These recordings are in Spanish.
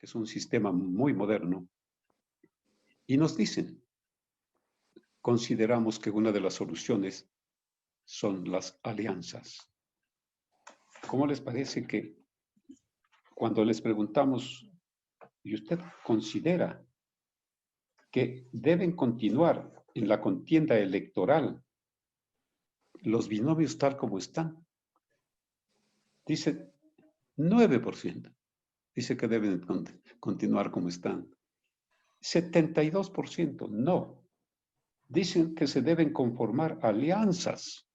es un sistema muy moderno, y nos dicen, consideramos que una de las soluciones son las alianzas. ¿Cómo les parece que cuando les preguntamos, ¿y usted considera que deben continuar en la contienda electoral los binomios tal como están? Dice 9%. Dice que deben continuar como están. 72% no. Dicen que se deben conformar alianzas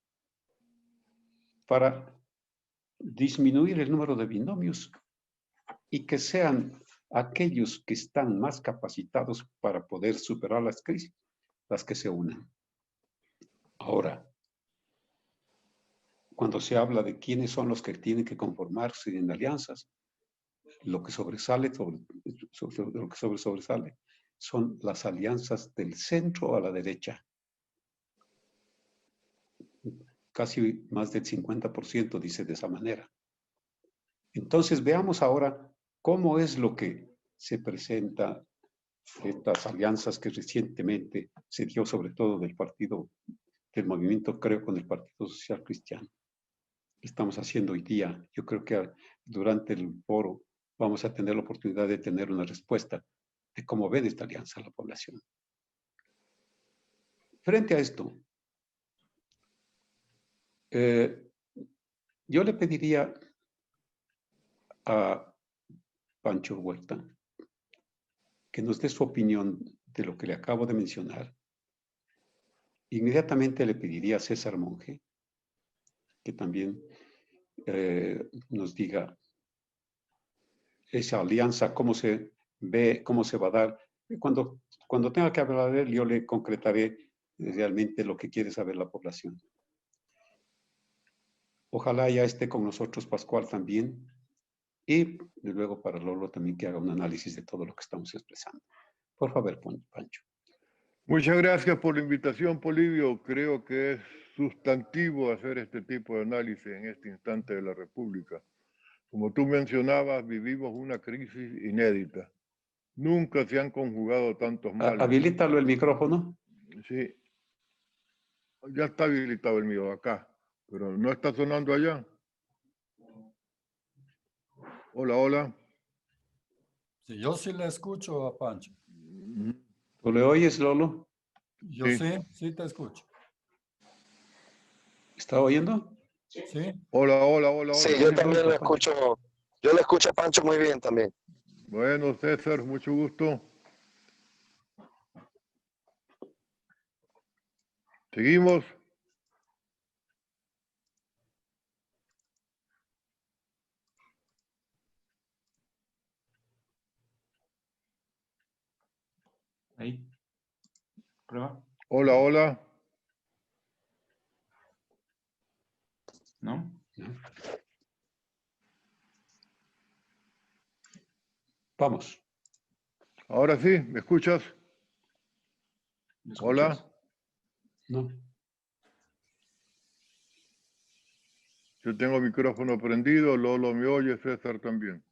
para disminuir el número de binomios y que sean aquellos que están más capacitados para poder superar las crisis, las que se unan. Ahora, cuando se habla de quiénes son los que tienen que conformarse en alianzas, lo que sobresale son las alianzas del centro a la derecha. Casi más del 50% dice de esa manera. Entonces veamos ahora cómo es lo que se presenta estas alianzas que recientemente se dio sobre todo del movimiento, creo, con el Partido Social Cristiano. Estamos haciendo hoy día. Yo creo que durante el foro vamos a tener la oportunidad de tener una respuesta de cómo ven esta alianza la población. Frente a esto, yo le pediría a Pancho Huerta que nos dé su opinión de lo que le acabo de mencionar. Inmediatamente le pediría a César Monge que también nos diga esa alianza, cómo se ve, cómo se va a dar. Cuando tenga que hablar de él, yo le concretaré realmente lo que quiere saber la población. Ojalá ya esté con nosotros Pascual también, y luego para Lolo también que haga un análisis de todo lo que estamos expresando. Por favor, Pancho. Muchas gracias por la invitación, Polibio. Creo que es sustantivo hacer este tipo de análisis en este instante de la República. Como tú mencionabas, vivimos una crisis inédita. Nunca se han conjugado tantos males. Habilítalo el micrófono. Sí. Ya está habilitado el mío acá, pero no está sonando allá. Hola, hola. Sí, yo sí le escucho a Pancho. ¿Tú le oyes, Lolo? Yo sí te escucho. ¿Está oyendo? Sí. Hola, hola, hola. Sí, yo también lo escucho. Yo le escucho a Pancho muy bien también. Bueno, César, mucho gusto. ¿Seguimos? Ahí. Prueba. Hola, hola. ¿No? Vamos. Ahora sí, ¿me escuchas? ¿Me escuchas? Hola. No. Yo tengo micrófono prendido, Lolo me oye, César también.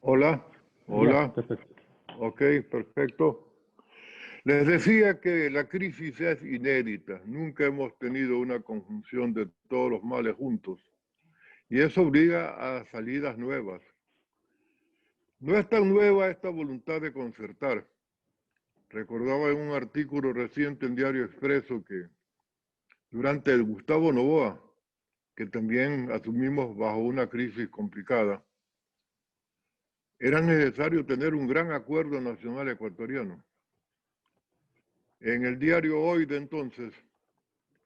Hola, hola. Ya, perfecto. Ok, perfecto. Les decía que la crisis es inédita. Nunca hemos tenido una conjunción de todos los males juntos. Y eso obliga a salidas nuevas. No es tan nueva esta voluntad de concertar. Recordaba en un artículo reciente en Diario Expreso que durante el Gustavo Noboa, que también asumimos bajo una crisis complicada, era necesario tener un gran acuerdo nacional ecuatoriano. En el diario Hoy de entonces,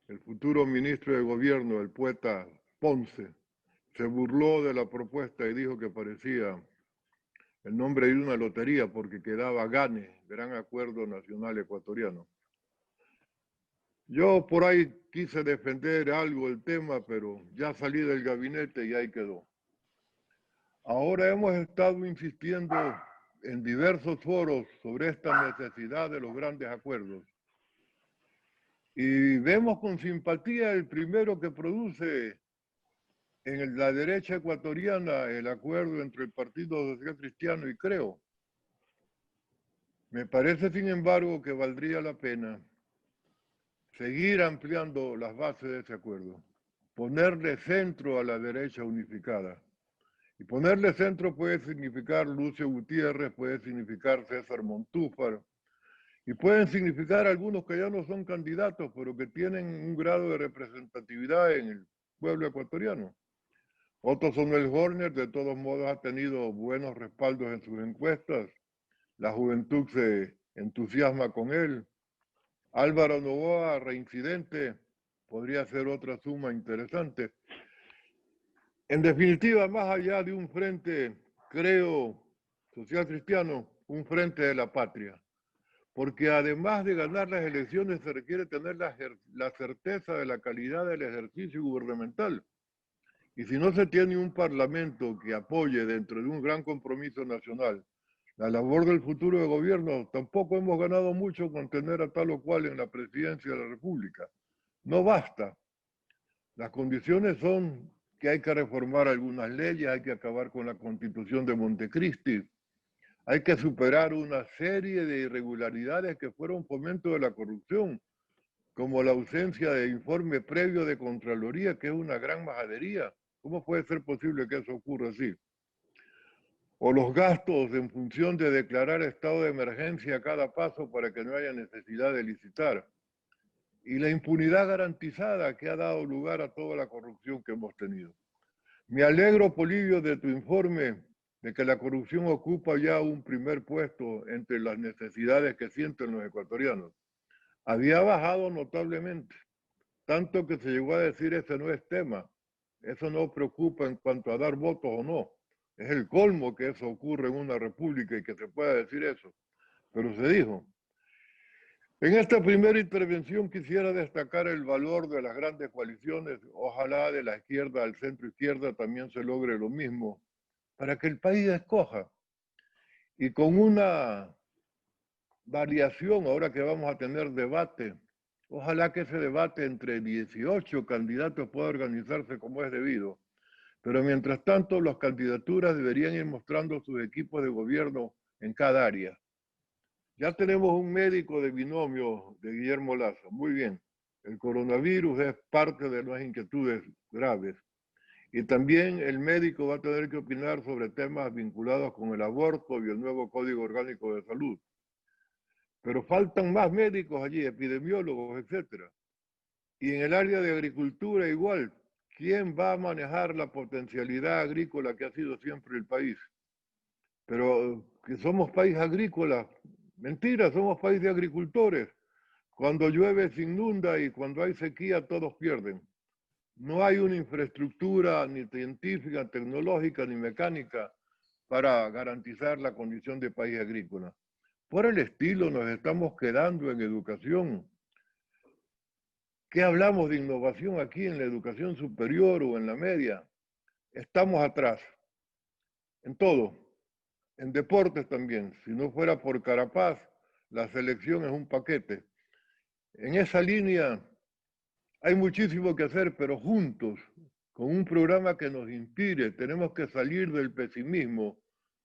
el futuro ministro de gobierno, el poeta Ponce, se burló de la propuesta y dijo que parecía el nombre de una lotería porque quedaba GANE, Gran Acuerdo Nacional Ecuatoriano. Yo por ahí quise defender algo el tema, pero ya salí del gabinete y ahí quedó. Ahora hemos estado insistiendo en diversos foros sobre esta necesidad de los grandes acuerdos. Y vemos con simpatía el primero que produce en la derecha ecuatoriana el acuerdo entre el Partido Social Cristiano y Creo. Me parece, sin embargo, que valdría la pena seguir ampliando las bases de ese acuerdo, ponerle centro a la derecha unificada. Y ponerle centro puede significar Lucio Gutiérrez, puede significar César Montúfar, y pueden significar algunos que ya no son candidatos, pero que tienen un grado de representatividad en el pueblo ecuatoriano. Otto Sonel Horner, de todos modos, ha tenido buenos respaldos en sus encuestas. La juventud se entusiasma con él. Álvaro Novoa, reincidente, podría ser otra suma interesante. En definitiva, más allá de un frente, creo, social cristiano, un frente de la patria. Porque además de ganar las elecciones se requiere tener la certeza de la calidad del ejercicio gubernamental. Y si no se tiene un parlamento que apoye dentro de un gran compromiso nacional la labor del futuro de gobierno, tampoco hemos ganado mucho con tener a tal o cual en la presidencia de la República. No basta. Las condiciones son que hay que reformar algunas leyes, hay que acabar con la Constitución de Montecristi, hay que superar una serie de irregularidades que fueron fomento de la corrupción, como la ausencia de informe previo de Contraloría, que es una gran majadería. ¿Cómo puede ser posible que eso ocurra así? O los gastos en función de declarar estado de emergencia a cada paso para que no haya necesidad de licitar. Y la impunidad garantizada que ha dado lugar a toda la corrupción que hemos tenido. Me alegro, Polibio, de tu informe de que la corrupción ocupa ya un primer puesto entre las necesidades que sienten los ecuatorianos. Había bajado notablemente, tanto que se llegó a decir ese no es tema, eso no preocupa en cuanto a dar votos o no. Es el colmo que eso ocurre en una república y que se pueda decir eso, pero se dijo. En esta primera intervención quisiera destacar el valor de las grandes coaliciones. Ojalá de la izquierda al centro izquierda también se logre lo mismo, para que el país escoja. Y con una variación, ahora que vamos a tener debate, ojalá que ese debate entre 18 candidatos pueda organizarse como es debido. Pero mientras tanto, las candidaturas deberían ir mostrando sus equipos de gobierno en cada área. Ya tenemos un médico de binomio de Guillermo Lazo. Muy bien. El coronavirus es parte de las inquietudes graves. Y también el médico va a tener que opinar sobre temas vinculados con el aborto y el nuevo Código Orgánico de Salud. Pero faltan más médicos allí, epidemiólogos, etc. Y en el área de agricultura igual. ¿Quién va a manejar la potencialidad agrícola que ha sido siempre el país? Pero que somos país agrícola. Mentira, somos país de agricultores. Cuando llueve se inunda y cuando hay sequía todos pierden. No hay una infraestructura ni científica, tecnológica, ni mecánica para garantizar la condición de país agrícola. Por el estilo nos estamos quedando en educación. ¿Qué hablamos de innovación aquí en la educación superior o en la media? Estamos atrás. En todo. En deportes también. Si no fuera por Carapaz, la selección es un paquete. En esa línea hay muchísimo que hacer, pero juntos, con un programa que nos inspire, tenemos que salir del pesimismo,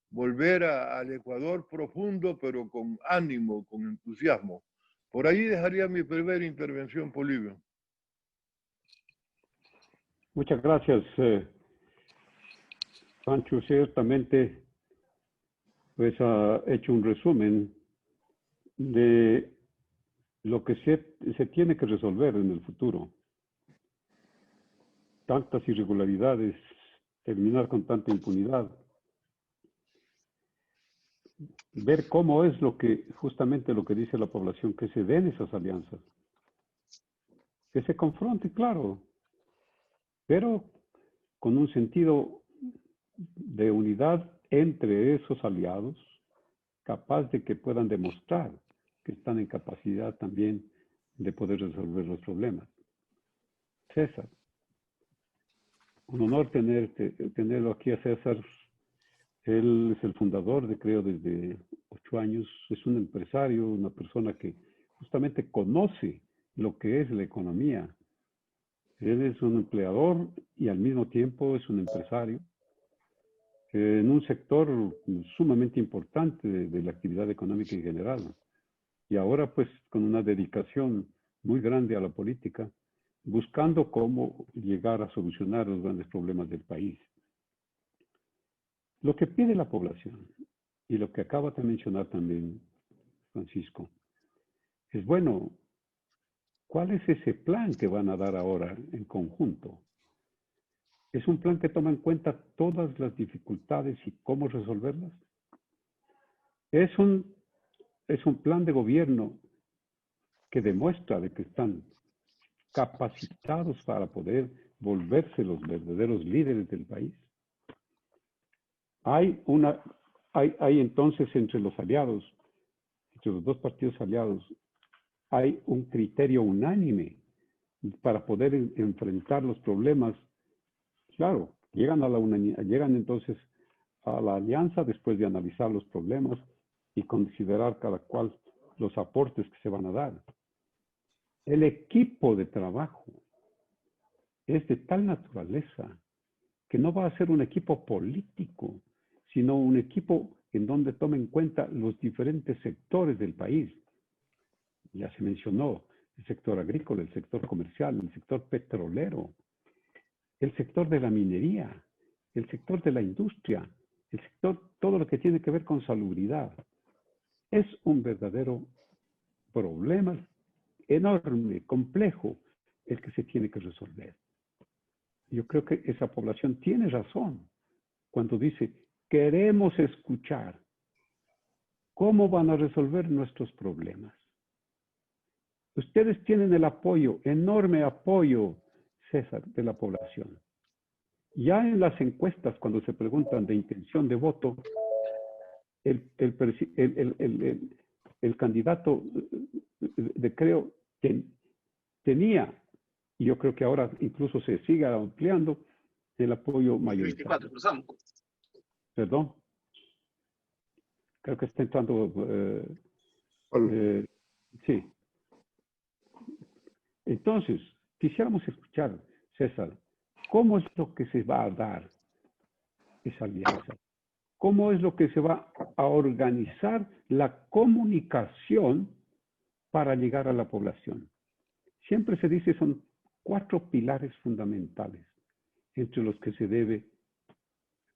volver al Ecuador profundo, pero con ánimo, con entusiasmo. Por ahí dejaría mi primera intervención, Polibio. Muchas gracias, Pancho. Ciertamente, pues ha hecho un resumen de lo que se tiene que resolver en el futuro. Tantas irregularidades, terminar con tanta impunidad. ver cómo es justamente lo que dice la población, que se den esas alianzas, que se confronte, claro, pero con un sentido de unidad entre esos aliados, capaz de que puedan demostrar que están en capacidad también de poder resolver los problemas. César, un honor tenerlo aquí a César. Él es el fundador de Creo desde 8 años. Es un empresario, una persona que justamente conoce lo que es la economía. Él es un empleador y al mismo tiempo es un empresario en un sector sumamente importante de la actividad económica en general. Y ahora pues con una dedicación muy grande a la política, buscando cómo llegar a solucionar los grandes problemas del país. Lo que pide la población, y lo que acaba de mencionar también Francisco, es bueno, ¿cuál es ese plan que van a dar ahora en conjunto? ¿Es un plan que toma en cuenta todas las dificultades y cómo resolverlas? ¿Es un plan de gobierno que demuestra de que están capacitados para poder volverse los verdaderos líderes del país? Hay entonces entre los aliados, entre los dos partidos aliados, hay un criterio unánime para poder enfrentar los problemas. Claro, llegan entonces a la alianza después de analizar los problemas y considerar cada cual los aportes que se van a dar. El equipo de trabajo es de tal naturaleza que no va a ser un equipo político, sino un equipo en donde tome en cuenta los diferentes sectores del país. Ya se mencionó el sector agrícola, el sector comercial, el sector petrolero, el sector de la minería, el sector de la industria, el sector, todo lo que tiene que ver con salubridad. Es un verdadero problema enorme, complejo, el que se tiene que resolver. Yo creo que esa población tiene razón cuando dice, queremos escuchar cómo van a resolver nuestros problemas. Ustedes tienen el apoyo, enorme apoyo, César, de la población. Ya en las encuestas, cuando se preguntan de intención de voto, el candidato de Creo tenía, y yo creo que ahora incluso se sigue ampliando, el apoyo mayoritario. Perdón. Creo que está entrando. Sí. Entonces, quisiéramos escuchar, César, ¿cómo es lo que se va a dar esa alianza? ¿Cómo es lo que se va a organizar la comunicación para llegar a la población? Siempre se dice son 4 pilares fundamentales entre los que se debe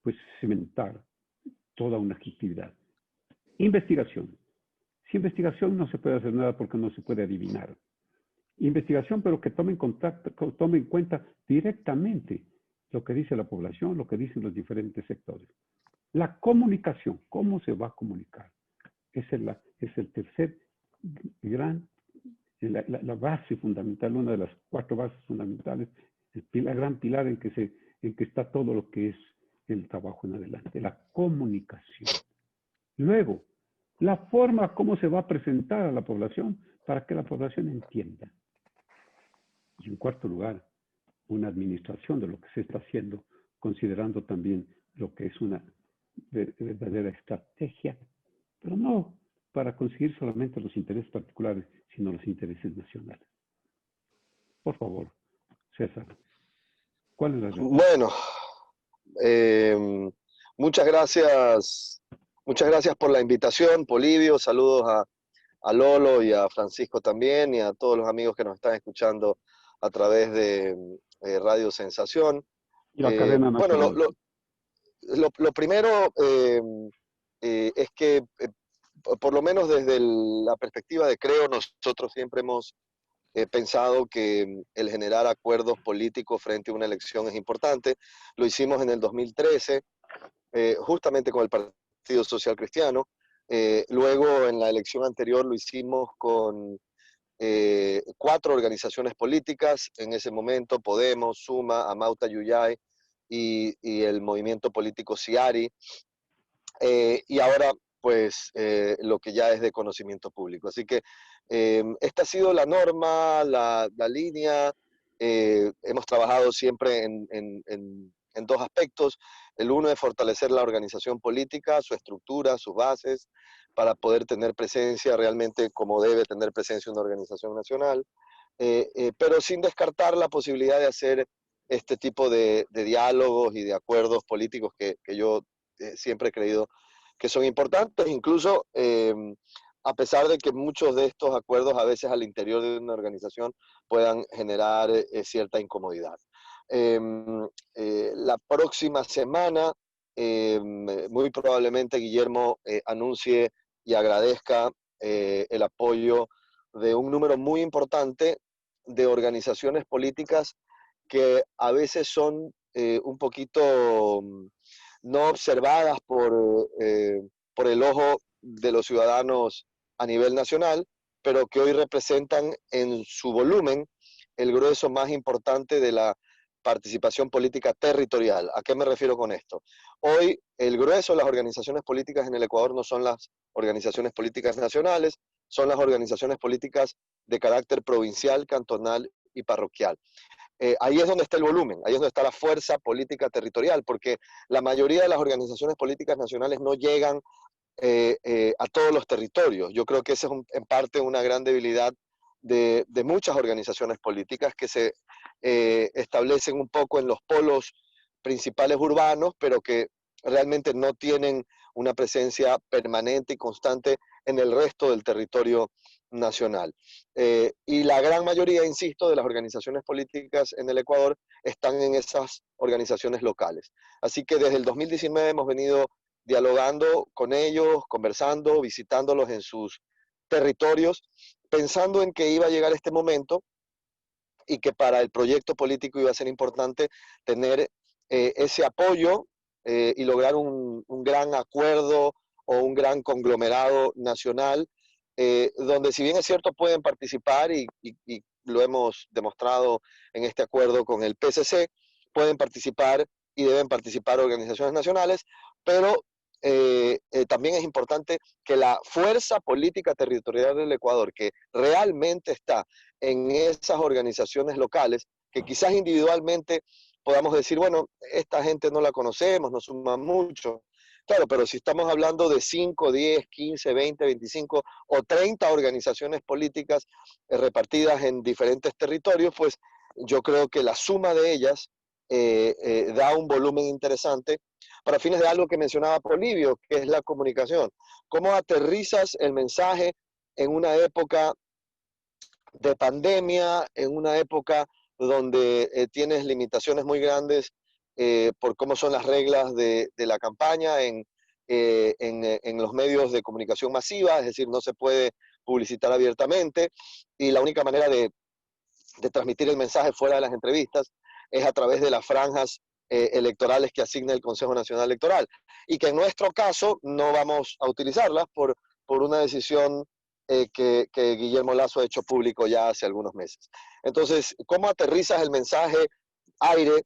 pues cimentar toda una actividad. Investigación. Sin investigación no se puede hacer nada porque no se puede adivinar. Investigación, pero que tome en cuenta directamente lo que dice la población, lo que dicen los diferentes sectores. La comunicación, ¿cómo se va a comunicar? Es el tercer gran, la base fundamental, una de las 4 bases fundamentales, el gran pilar en que está todo lo que es el trabajo en adelante, la comunicación. Luego, la forma como se va a presentar a la población para que la población entienda. Y en cuarto lugar, una administración de lo que se está haciendo, considerando también lo que es una verdadera estrategia, pero no para conseguir solamente los intereses particulares, sino los intereses nacionales. Por favor, César, ¿cuál es la respuesta? Bueno, muchas gracias por la invitación, Polibio. Saludos a Lolo y a Francisco también, y a todos los amigos que nos están escuchando a través de Radio Sensación. Y la cadena nacional. Bueno, lo primero es que, por lo menos desde la perspectiva de Creo, nosotros siempre hemos pensado que el generar acuerdos políticos frente a una elección es importante. Lo hicimos en el 2013, justamente con el Partido Social Cristiano. Luego, en la elección anterior, lo hicimos con 4 organizaciones políticas. En ese momento, Podemos, Suma, Amauta Yuyay y el movimiento político Siari. Y ahora, pues, lo que ya es de conocimiento público. Así que esta ha sido la norma, la línea. Hemos trabajado siempre en 2 aspectos. El uno es fortalecer la organización política, su estructura, sus bases, para poder tener presencia realmente como debe tener presencia una organización nacional, pero sin descartar la posibilidad de hacer este tipo de diálogos y de acuerdos políticos que yo siempre he creído que son importantes, incluso a pesar de que muchos de estos acuerdos a veces al interior de una organización puedan generar cierta incomodidad. La próxima semana, muy probablemente Guillermo anuncie y agradezca el apoyo de un número muy importante de organizaciones políticas que a veces son un poquito no observadas por el ojo de los ciudadanos a nivel nacional, pero que hoy representan en su volumen el grueso más importante de la participación política territorial. ¿A qué me refiero con esto? Hoy el grueso de las organizaciones políticas en el Ecuador no son las organizaciones políticas nacionales, son las organizaciones políticas de carácter provincial, cantonal y parroquial. Ahí es donde está el volumen, ahí es donde está la fuerza política territorial, porque la mayoría de las organizaciones políticas nacionales no llegan a todos los territorios. Yo creo que esa es en parte una gran debilidad de muchas organizaciones políticas que se establecen un poco en los polos principales urbanos, pero que realmente no tienen una presencia permanente y constante en el resto del territorio nacional. Y la gran mayoría, insisto, de las organizaciones políticas en el Ecuador están en esas organizaciones locales. Así que desde el 2019 hemos venido dialogando con ellos, conversando, visitándolos en sus territorios, pensando en que iba a llegar este momento y que para el proyecto político iba a ser importante tener ese apoyo y lograr un gran acuerdo o un gran conglomerado nacional, donde si bien es cierto pueden participar y lo hemos demostrado en este acuerdo con el PSC, pueden participar y deben participar organizaciones nacionales, pero también es importante que la fuerza política territorial del Ecuador, que realmente está en esas organizaciones locales, que quizás individualmente podamos decir, bueno, esta gente no la conocemos, no suma mucho. Claro, pero si estamos hablando de 5, 10, 15, 20, 25 o 30 organizaciones políticas repartidas en diferentes territorios, pues yo creo que la suma de ellas da un volumen interesante para fines de algo que mencionaba Polibio, que es la comunicación. ¿Cómo aterrizas el mensaje en una época de pandemia, en una época donde tienes limitaciones muy grandes por cómo son las reglas de la campaña en los medios de comunicación masiva? Es decir, no se puede publicitar abiertamente y la única manera de transmitir el mensaje fuera de las entrevistas es a través de las franjas electorales que asigna el Consejo Nacional Electoral, y que en nuestro caso no vamos a utilizarlas por una decisión que Guillermo Lasso ha hecho público ya hace algunos meses. Entonces, ¿cómo aterrizas el mensaje aire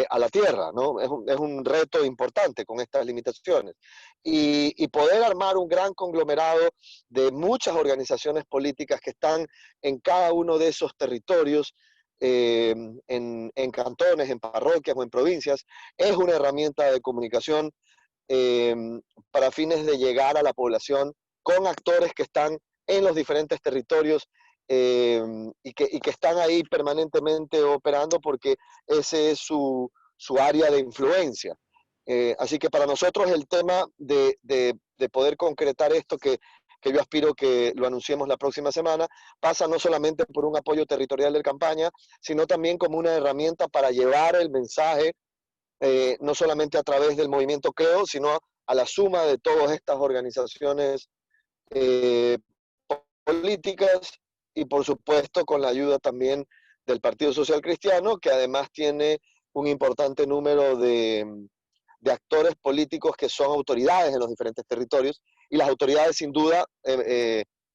a la tierra? ¿No? Es un reto importante con estas limitaciones. Y poder armar un gran conglomerado de muchas organizaciones políticas que están en cada uno de esos territorios, en cantones, en parroquias o en provincias, es una herramienta de comunicación para fines de llegar a la población con actores que están en los diferentes territorios y que están ahí permanentemente operando porque ese es su área de influencia. Así que para nosotros el tema de poder concretar esto que yo aspiro que lo anunciemos la próxima semana, pasa no solamente por un apoyo territorial de campaña, sino también como una herramienta para llevar el mensaje, no solamente a través del movimiento Creo, sino a la suma de todas estas organizaciones políticas y por supuesto con la ayuda también del Partido Social Cristiano, que además tiene un importante número de actores políticos que son autoridades en los diferentes territorios y las autoridades sin duda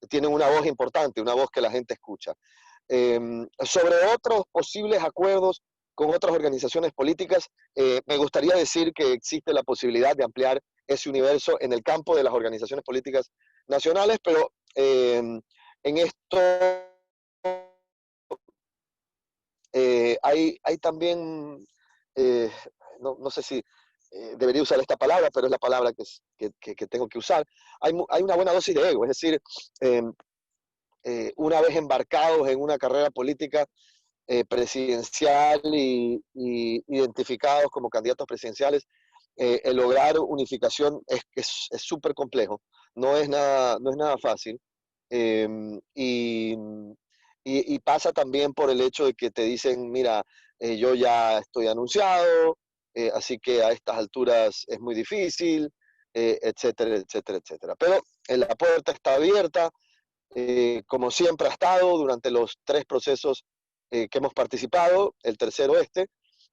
tienen una voz importante, una voz que la gente escucha. Sobre otros posibles acuerdos con otras organizaciones políticas, me gustaría decir que existe la posibilidad de ampliar ese universo en el campo de las organizaciones políticas nacionales, pero en esto hay también, no sé si debería usar esta palabra, pero es la palabra que tengo que usar. Hay una buena dosis de ego, es decir, una vez embarcados en una carrera política presidencial y identificados como candidatos presidenciales, el lograr unificación es súper complejo, no es nada fácil. Y pasa también por el hecho de que te dicen, mira, yo ya estoy anunciado, así que a estas alturas es muy difícil, etcétera, etcétera, etcétera. Pero la puerta está abierta, como siempre ha estado durante los 3 procesos que hemos participado, el tercero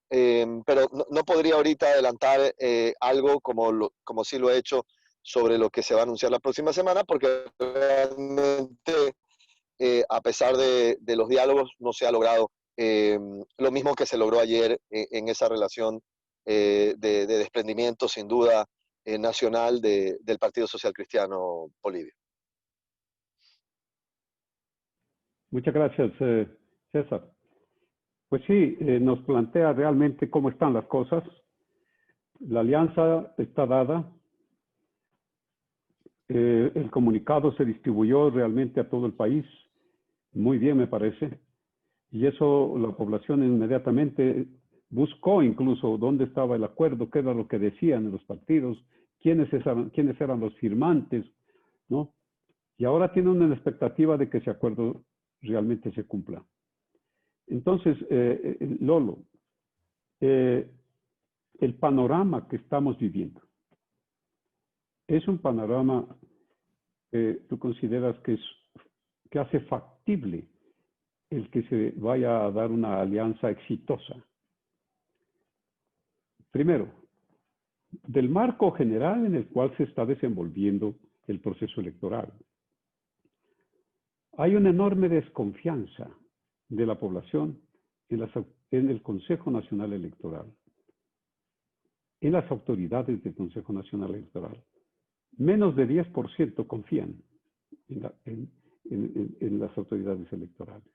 pero no podría ahorita adelantar algo como sí lo he hecho sobre lo que se va a anunciar la próxima semana, porque realmente a pesar de los diálogos no se ha logrado lo mismo que se logró ayer en esa relación de desprendimiento sin duda nacional del Partido Social Cristiano Bolivia. Muchas gracias, César. Pues sí, nos plantea realmente cómo están las cosas. La alianza está dada. El comunicado se distribuyó realmente a todo el país. Muy bien, me parece. Y eso la población inmediatamente buscó incluso dónde estaba el acuerdo, qué era lo que decían los partidos, quiénes eran los firmantes, ¿no? Y ahora tienen una expectativa de que ese acuerdo realmente se cumpla. Entonces, Lolo, el panorama que estamos viviendo, ¿es un panorama que tú consideras que hace factible el que se vaya a dar una alianza exitosa? Primero, del marco general en el cual se está desenvolviendo el proceso electoral. Hay una enorme desconfianza de la población en el Consejo Nacional Electoral, en las autoridades del Consejo Nacional Electoral. Menos de 10% confían en las autoridades electorales.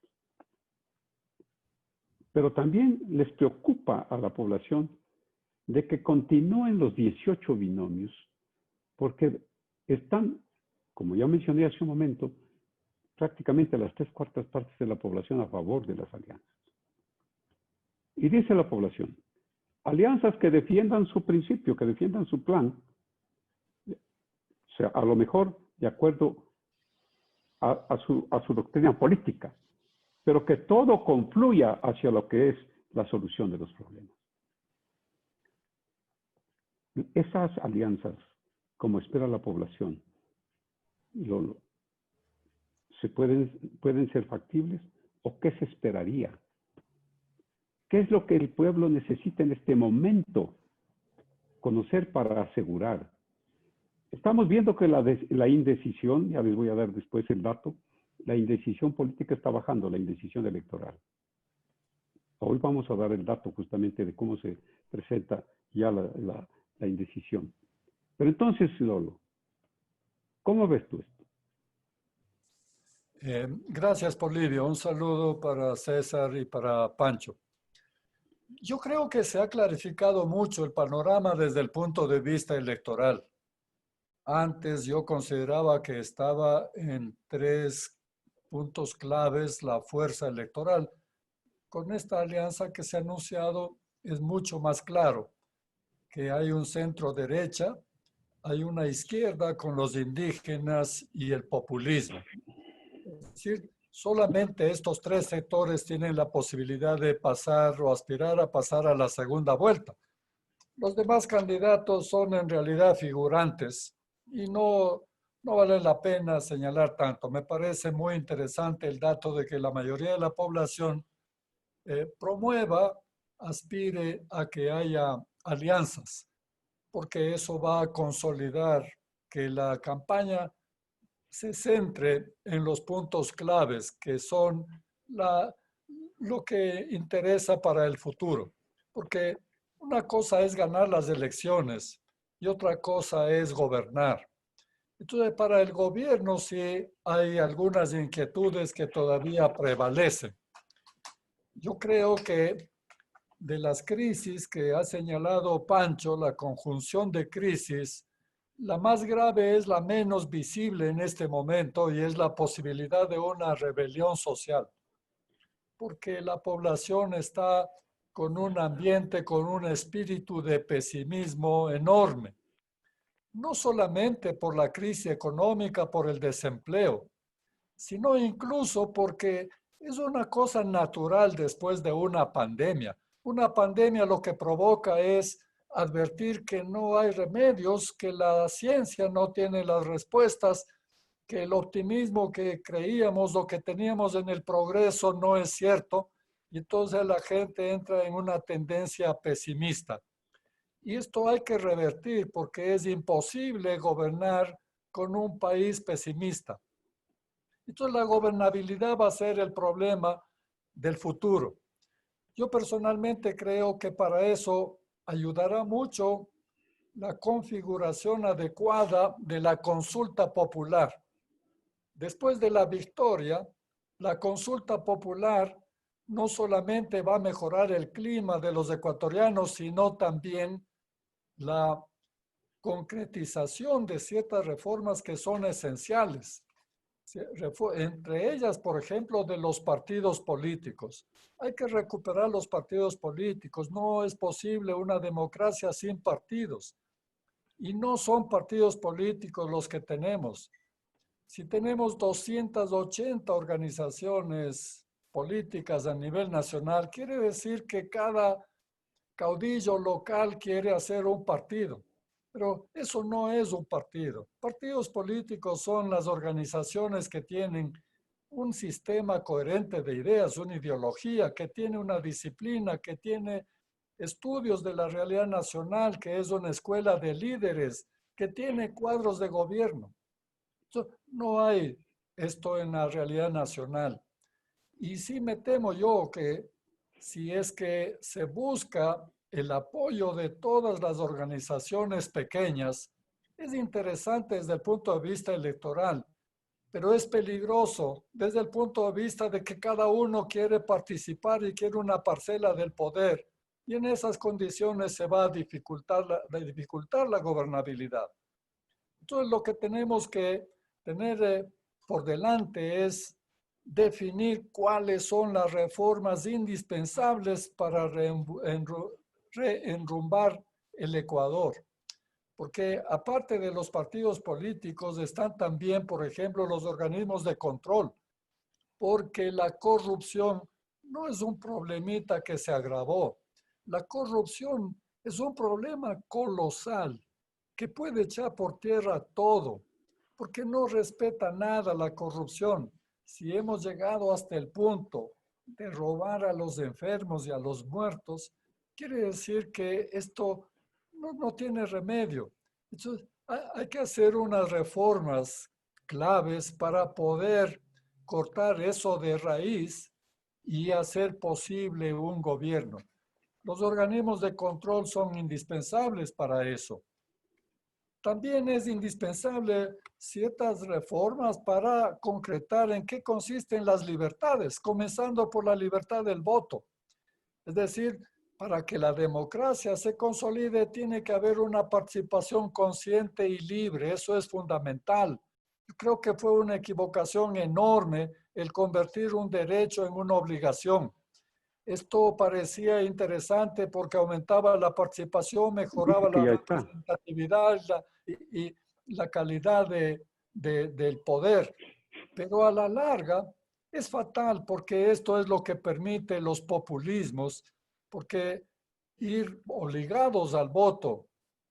Pero también les preocupa a la población de que continúen los 18 binomios, porque están, como ya mencioné hace un momento, prácticamente las 3/4 partes de la población a favor de las alianzas. Y dice la población, alianzas que defiendan su principio, que defiendan su plan, o sea, a lo mejor de acuerdo a su doctrina política, pero que todo confluya hacia lo que es la solución de los problemas. Esas alianzas, como espera la población, ¿pueden ser factibles? ¿O qué se esperaría? ¿Qué es lo que el pueblo necesita en este momento conocer para asegurar? Estamos viendo que la indecisión, ya les voy a dar después el dato, la indecisión política está bajando, la indecisión electoral. Hoy vamos a dar el dato justamente de cómo se presenta ya la indecisión. Pero entonces, Lolo, ¿cómo ves tú esto? Gracias, Polibio. Un saludo para César y para Pancho. Yo creo que se ha clarificado mucho el panorama desde el punto de vista electoral. Antes yo consideraba que estaba en 3 puntos claves la fuerza electoral. Con esta alianza que se ha anunciado es mucho más claro que hay un centro derecha, hay una izquierda con los indígenas y el populismo. Es decir, solamente estos 3 sectores tienen la posibilidad de pasar o aspirar a pasar a la segunda vuelta. Los demás candidatos son en realidad figurantes y no vale la pena señalar tanto. Me parece muy interesante el dato de que la mayoría de la población promueva, aspire a que haya alianzas, porque eso va a consolidar que la campaña se centre en los puntos claves que son lo que interesa para el futuro. Porque una cosa es ganar las elecciones y otra cosa es gobernar. Entonces, para el gobierno sí hay algunas inquietudes que todavía prevalecen. Yo creo que de las crisis que ha señalado Pancho, la conjunción de crisis, la más grave es la menos visible en este momento y es la posibilidad de una rebelión social, porque la población está con un ambiente, con un espíritu de pesimismo enorme, no solamente por la crisis económica, por el desempleo, sino incluso porque es una cosa natural después de una pandemia. Una pandemia lo que provoca es advertir que no hay remedios, que la ciencia no tiene las respuestas, que el optimismo que creíamos o que teníamos en el progreso no es cierto, y entonces la gente entra en una tendencia pesimista. Y esto hay que revertir porque es imposible gobernar con un país pesimista. Entonces la gobernabilidad va a ser el problema del futuro. Yo personalmente creo que para eso ayudará mucho la configuración adecuada de la consulta popular. Después de la victoria, la consulta popular no solamente va a mejorar el clima de los ecuatorianos, sino también la concretización de ciertas reformas que son esenciales. Entre ellas, por ejemplo, de los partidos políticos. Hay que recuperar los partidos políticos. No es posible una democracia sin partidos. Y no son partidos políticos los que tenemos. Si tenemos 280 organizaciones políticas a nivel nacional, quiere decir que cada caudillo local quiere hacer un partido. Pero eso no es un partido. Partidos políticos son las organizaciones que tienen un sistema coherente de ideas, una ideología, que tiene una disciplina, que tiene estudios de la realidad nacional, que es una escuela de líderes, que tiene cuadros de gobierno. Entonces, no hay esto en la realidad nacional. Y sí me temo yo que si es que se busca el apoyo de todas las organizaciones pequeñas, es interesante desde el punto de vista electoral, pero es peligroso desde el punto de vista de que cada uno quiere participar y quiere una parcela del poder. Y en esas condiciones se va a dificultar la gobernabilidad. Entonces, lo que tenemos que tener por delante es definir cuáles son las reformas indispensables para reenrumbar el Ecuador. Porque aparte de los partidos políticos están también, por ejemplo, los organismos de control, porque la corrupción no es un problemita que se agravó. La corrupción es un problema colosal que puede echar por tierra todo, porque no respeta nada la corrupción. Si hemos llegado hasta el punto de robar a los enfermos y a los muertos, quiere decir que esto no tiene remedio. Entonces, hay que hacer unas reformas claves para poder cortar eso de raíz y hacer posible un gobierno. Los organismos de control son indispensables para eso. También es indispensable ciertas reformas para concretar en qué consisten las libertades, comenzando por la libertad del voto. Es decir, para que la democracia se consolide, tiene que haber una participación consciente y libre. Eso es fundamental. Yo creo que fue una equivocación enorme el convertir un derecho en una obligación. Esto parecía interesante porque aumentaba la participación, mejoraba la representatividad y la calidad del poder. Pero a la larga es fatal porque esto es lo que permite los populismos, porque ir obligados al voto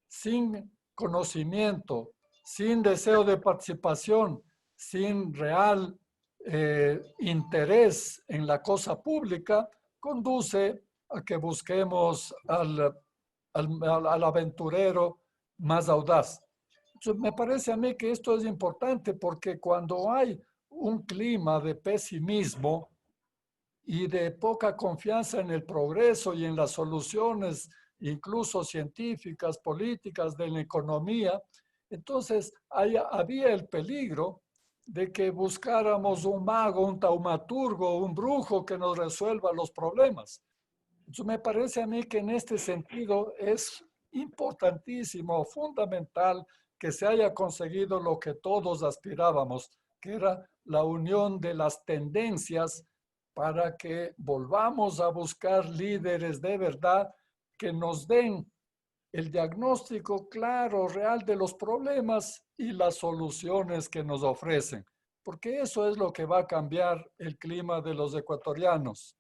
sin conocimiento, sin deseo de participación, sin real interés en la cosa pública, conduce a que busquemos al aventurero más audaz. Entonces, me parece a mí que esto es importante porque cuando hay un clima de pesimismo y de poca confianza en el progreso y en las soluciones, incluso científicas, políticas, de la economía, entonces había el peligro de que buscáramos un mago, un taumaturgo, un brujo que nos resuelva los problemas. Entonces, me parece a mí que en este sentido es importantísimo, fundamental que se haya conseguido lo que todos aspirábamos, que era la unión de las tendencias para que volvamos a buscar líderes de verdad que nos den el diagnóstico claro, real de los problemas y las soluciones que nos ofrecen, porque eso es lo que va a cambiar el clima de los ecuatorianos.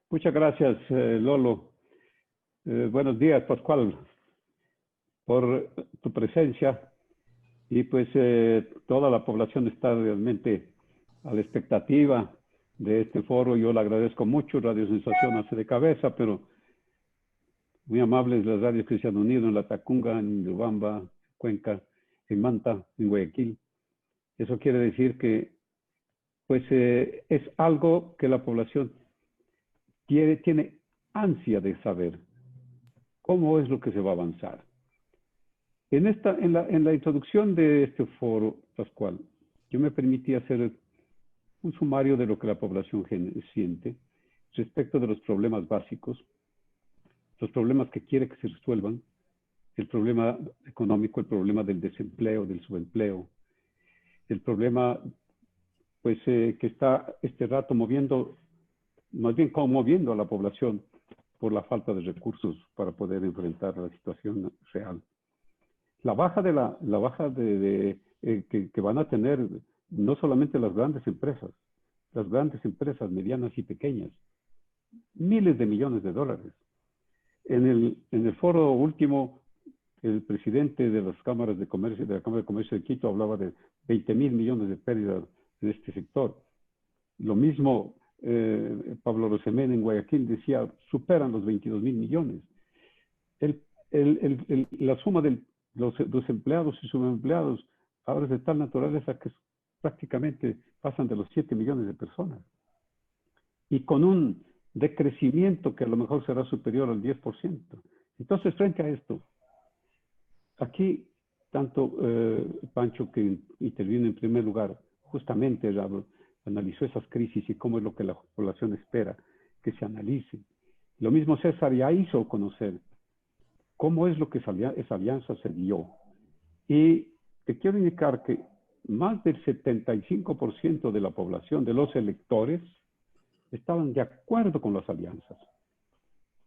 Muchas gracias, Lolo. Buenos días, Pascual, por tu presencia. Y pues toda la población está realmente a la expectativa de este foro. Yo le agradezco mucho. Radio Sensación hace de cabeza, pero muy amables las radios que se han unido en La Tacunga, en Riobamba, Cuenca, en Manta, en Guayaquil. Eso quiere decir que pues es algo que la población tiene ansia de saber cómo es lo que se va a avanzar. En la introducción de este foro, Pascual, yo me permití hacer un sumario de lo que la población siente respecto de los problemas básicos, los problemas que quiere que se resuelvan, el problema económico, el problema del desempleo, del subempleo, el problema pues que está este rato moviendo, más bien conmoviendo a la población por la falta de recursos para poder enfrentar la situación real. La baja que van a tener no solamente las grandes empresas medianas y pequeñas, miles de millones de dólares. En el foro último, el presidente de las cámaras de comercio, de la Cámara de Comercio de Quito, hablaba de 20.000 millones de pérdidas en este sector. Lo mismo Pablo Rosemena en Guayaquil decía, superan los 22.000 millones. La suma de los empleados y subempleados ahora es de tal naturaleza que prácticamente pasan de los 7 millones de personas. Y con un decrecimiento que a lo mejor será superior al 10%. Entonces, frente a esto, aquí, tanto Pancho, que interviene en primer lugar, justamente analizó esas crisis y cómo es lo que la población espera que se analice. Lo mismo César ya hizo conocer cómo es lo que esa alianza se dio. Y te quiero indicar que más del 75% de la población, de los electores, estaban de acuerdo con las alianzas.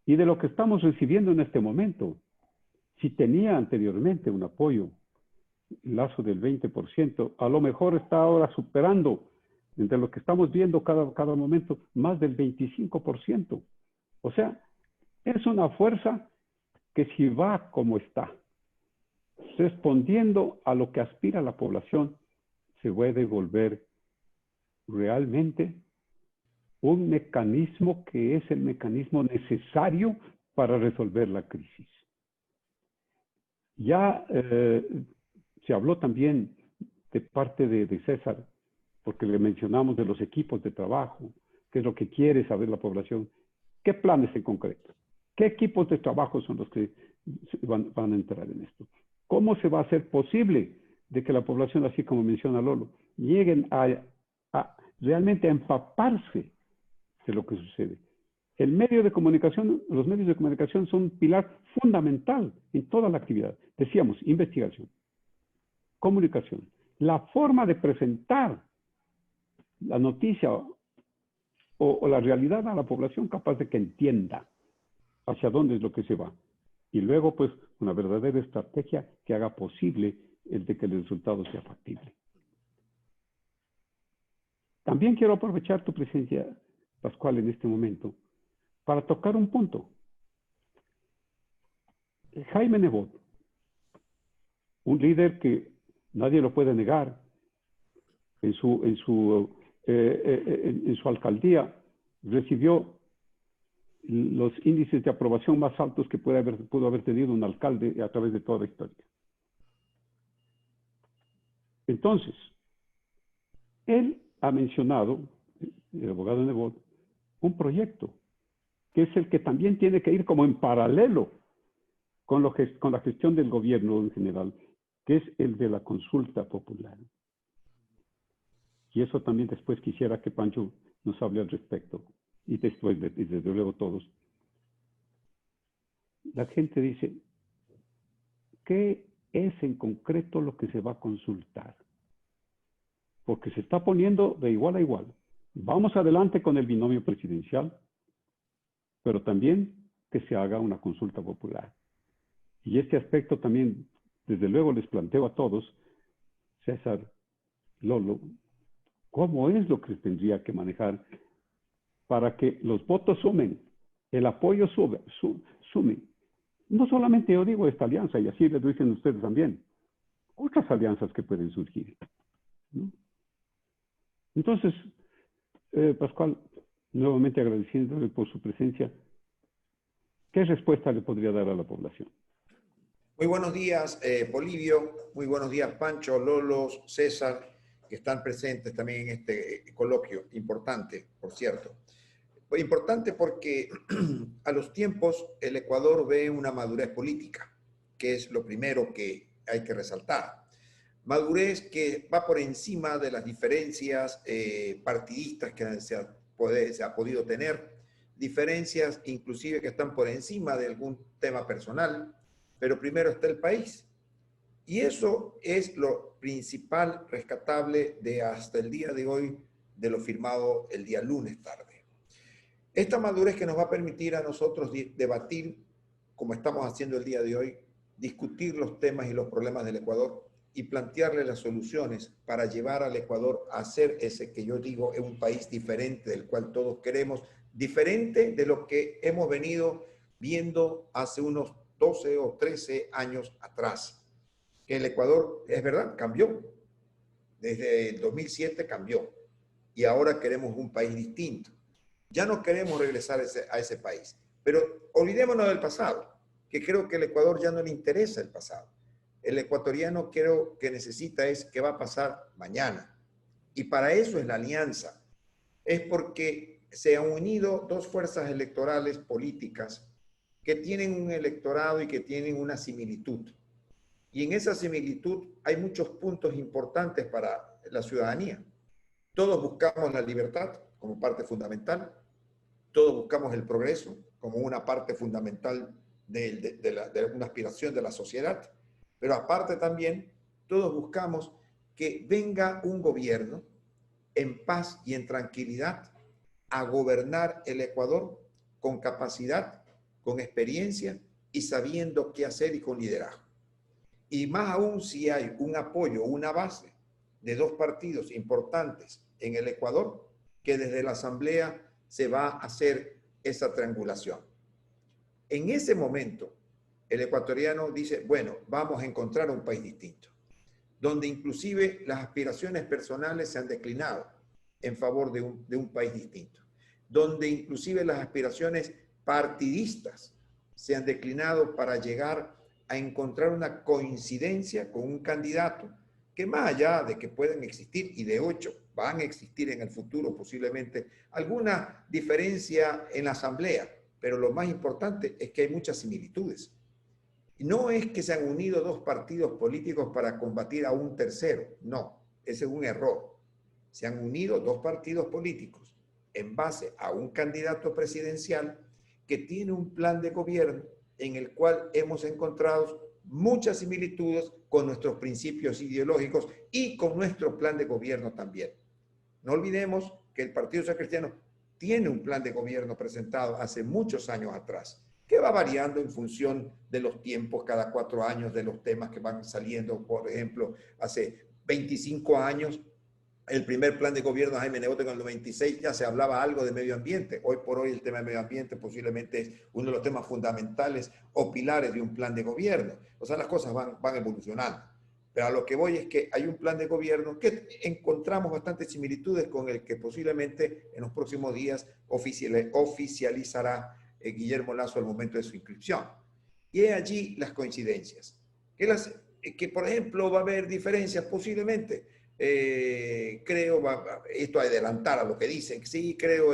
Y de lo que estamos recibiendo en este momento, si tenía anteriormente un apoyo, lazo del 20%, a lo mejor está ahora superando, entre lo que estamos viendo cada momento, más del 25%. O sea, es una fuerza que si va como está, respondiendo a lo que aspira la población, se puede volver realmente un mecanismo que es el mecanismo necesario para resolver la crisis. Ya se habló también de parte de César, porque le mencionamos de los equipos de trabajo, qué es lo que quiere saber la población, qué planes en concreto, qué equipos de trabajo son los que van a entrar en esto, cómo se va a hacer posible de que la población, así como menciona Lolo, lleguen a realmente a empaparse de lo que sucede. Los medios de comunicación son un pilar fundamental en toda la actividad. Decíamos, investigación, comunicación, la forma de presentar la noticia o la realidad a la población capaz de que entienda hacia dónde es lo que se va. Y luego, pues, una verdadera estrategia que haga posible el de que el resultado sea factible. También quiero aprovechar tu presencia, Pascual, en este momento, para tocar un punto. Jaime Nebot, un líder que nadie lo puede negar, en su alcaldía recibió los índices de aprobación más altos que pudo haber tenido un alcalde a través de toda la historia. Entonces, él ha mencionado, el abogado Nebot, un proyecto que es el que también tiene que ir como en paralelo con la gestión del gobierno en general, que es el de la consulta popular. Y eso también después quisiera que Pancho nos hable al respecto, y después, desde luego todos. La gente dice, ¿qué es en concreto lo que se va a consultar? Porque se está poniendo de igual a igual. Vamos adelante con el binomio presidencial, pero también que se haga una consulta popular. Y este aspecto también, desde luego, les planteo a todos, César, Lolo, ¿cómo es lo que tendría que manejar para que los votos sumen, el apoyo sume? No solamente yo digo esta alianza, y así les dicen ustedes también, otras alianzas que pueden surgir, ¿no? Entonces, Pascual, nuevamente agradeciéndole por su presencia, ¿qué respuesta le podría dar a la población? Muy buenos días, Polibio. Muy buenos días, Pancho, Lolos, César, que están presentes también en este coloquio. Importante, por cierto. Importante porque a los tiempos el Ecuador ve una madurez política, que es lo primero que hay que resaltar. Madurez que va por encima de las diferencias partidistas que se ha podido tener, diferencias inclusive que están por encima de algún tema personal, pero primero está el país. Y eso es lo principal rescatable de hasta el día de hoy, de lo firmado el día lunes tarde. Esta madurez que nos va a permitir a nosotros debatir, como estamos haciendo el día de hoy, discutir los temas y los problemas del Ecuador y plantearle las soluciones para llevar al Ecuador a ser ese que yo digo es un país diferente del cual todos queremos, diferente de lo que hemos venido viendo hace unos 12 o 13 años atrás. Que el Ecuador, es verdad, cambió. Desde el 2007 cambió. Y ahora queremos un país distinto. Ya no queremos regresar a ese país. Pero olvidémonos del pasado, que creo que al Ecuador ya no le interesa el pasado. El ecuatoriano creo que necesita es qué va a pasar mañana. Y para eso es la alianza. Es porque se han unido dos fuerzas electorales políticas que tienen un electorado y que tienen una similitud. Y en esa similitud hay muchos puntos importantes para la ciudadanía. Todos buscamos la libertad como parte fundamental, todos buscamos el progreso como una parte fundamental de una aspiración de la sociedad, pero aparte también todos buscamos que venga un gobierno en paz y en tranquilidad a gobernar el Ecuador con capacidad, con experiencia y sabiendo qué hacer y con liderazgo. Y más aún si hay un apoyo, una base de dos partidos importantes en el Ecuador, que desde la Asamblea se va a hacer esa triangulación. En ese momento, el ecuatoriano dice, bueno, vamos a encontrar un país distinto, donde inclusive las aspiraciones personales se han declinado en favor de un país distinto, donde inclusive las aspiraciones partidistas se han declinado para llegar a encontrar una coincidencia con un candidato que más allá de que pueden existir, y de hecho van a existir en el futuro posiblemente, alguna diferencia en la asamblea, pero lo más importante es que hay muchas similitudes. No es que se han unido dos partidos políticos para combatir a un tercero, no, ese es un error. Se han unido dos partidos políticos en base a un candidato presidencial que tiene un plan de gobierno en el cual hemos encontrado muchas similitudes con nuestros principios ideológicos y con nuestro plan de gobierno también. No olvidemos que el Partido Social Cristiano tiene un plan de gobierno presentado hace muchos años atrás, que va variando en función de los tiempos, cada 4 años, de los temas que van saliendo. Por ejemplo, hace 25 años, el primer plan de gobierno de Jaime Nebot en el 96 ya se hablaba algo de medio ambiente. Hoy por hoy el tema de medio ambiente posiblemente es uno de los temas fundamentales o pilares de un plan de gobierno. O sea, las cosas van evolucionando. Pero a lo que voy es que hay un plan de gobierno que encontramos bastantes similitudes con el que posiblemente en los próximos días oficializará Guillermo Lasso al momento de su inscripción. Y hay allí las coincidencias. Que que, por ejemplo, va a haber diferencias posiblemente. Creo, esto a adelantar a lo que dicen, sí creo,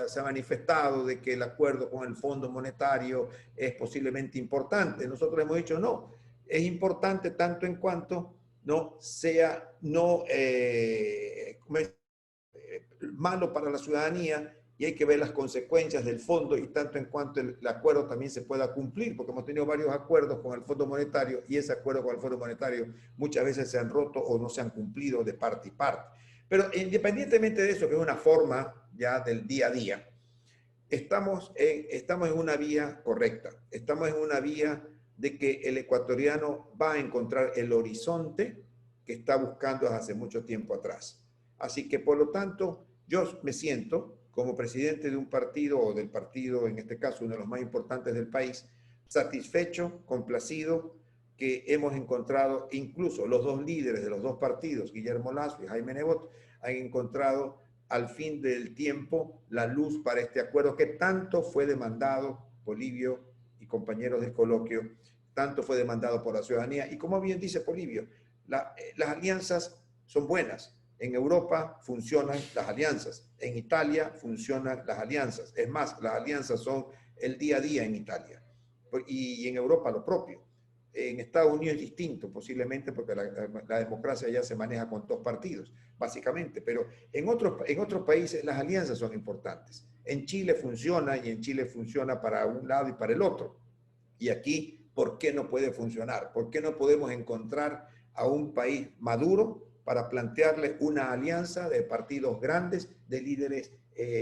se ha manifestado de que el acuerdo con el Fondo Monetario es posiblemente importante. Nosotros hemos dicho no, es importante tanto en cuanto no sea malo para la ciudadanía, y hay que ver las consecuencias del fondo y tanto en cuanto el acuerdo también se pueda cumplir, porque hemos tenido varios acuerdos con el Fondo Monetario y ese acuerdo con el Fondo Monetario muchas veces se han roto o no se han cumplido de parte y parte. Pero independientemente de eso, que es una forma ya del día a día, estamos en una vía correcta, estamos en una vía de que el ecuatoriano va a encontrar el horizonte que está buscando desde hace mucho tiempo atrás. Así que, por lo tanto, yo me siento como presidente de un partido, o del partido, en este caso, uno de los más importantes del país, satisfecho, complacido, que hemos encontrado, incluso los dos líderes de los dos partidos, Guillermo Lasso y Jaime Nebot, han encontrado al fin del tiempo la luz para este acuerdo que tanto fue demandado, Polibio y compañeros del coloquio, tanto fue demandado por la ciudadanía. Y como bien dice Polibio, las alianzas son buenas. En Europa funcionan las alianzas, en Italia funcionan las alianzas. Es más, las alianzas son el día a día en Italia y en Europa lo propio. En Estados Unidos es distinto, posiblemente porque la democracia ya se maneja con dos partidos, básicamente, pero en otros países las alianzas son importantes. En Chile funciona y en Chile funciona para un lado y para el otro. Y aquí, ¿por qué no puede funcionar? ¿Por qué no podemos encontrar a un país maduro para plantearle una alianza de partidos grandes, de líderes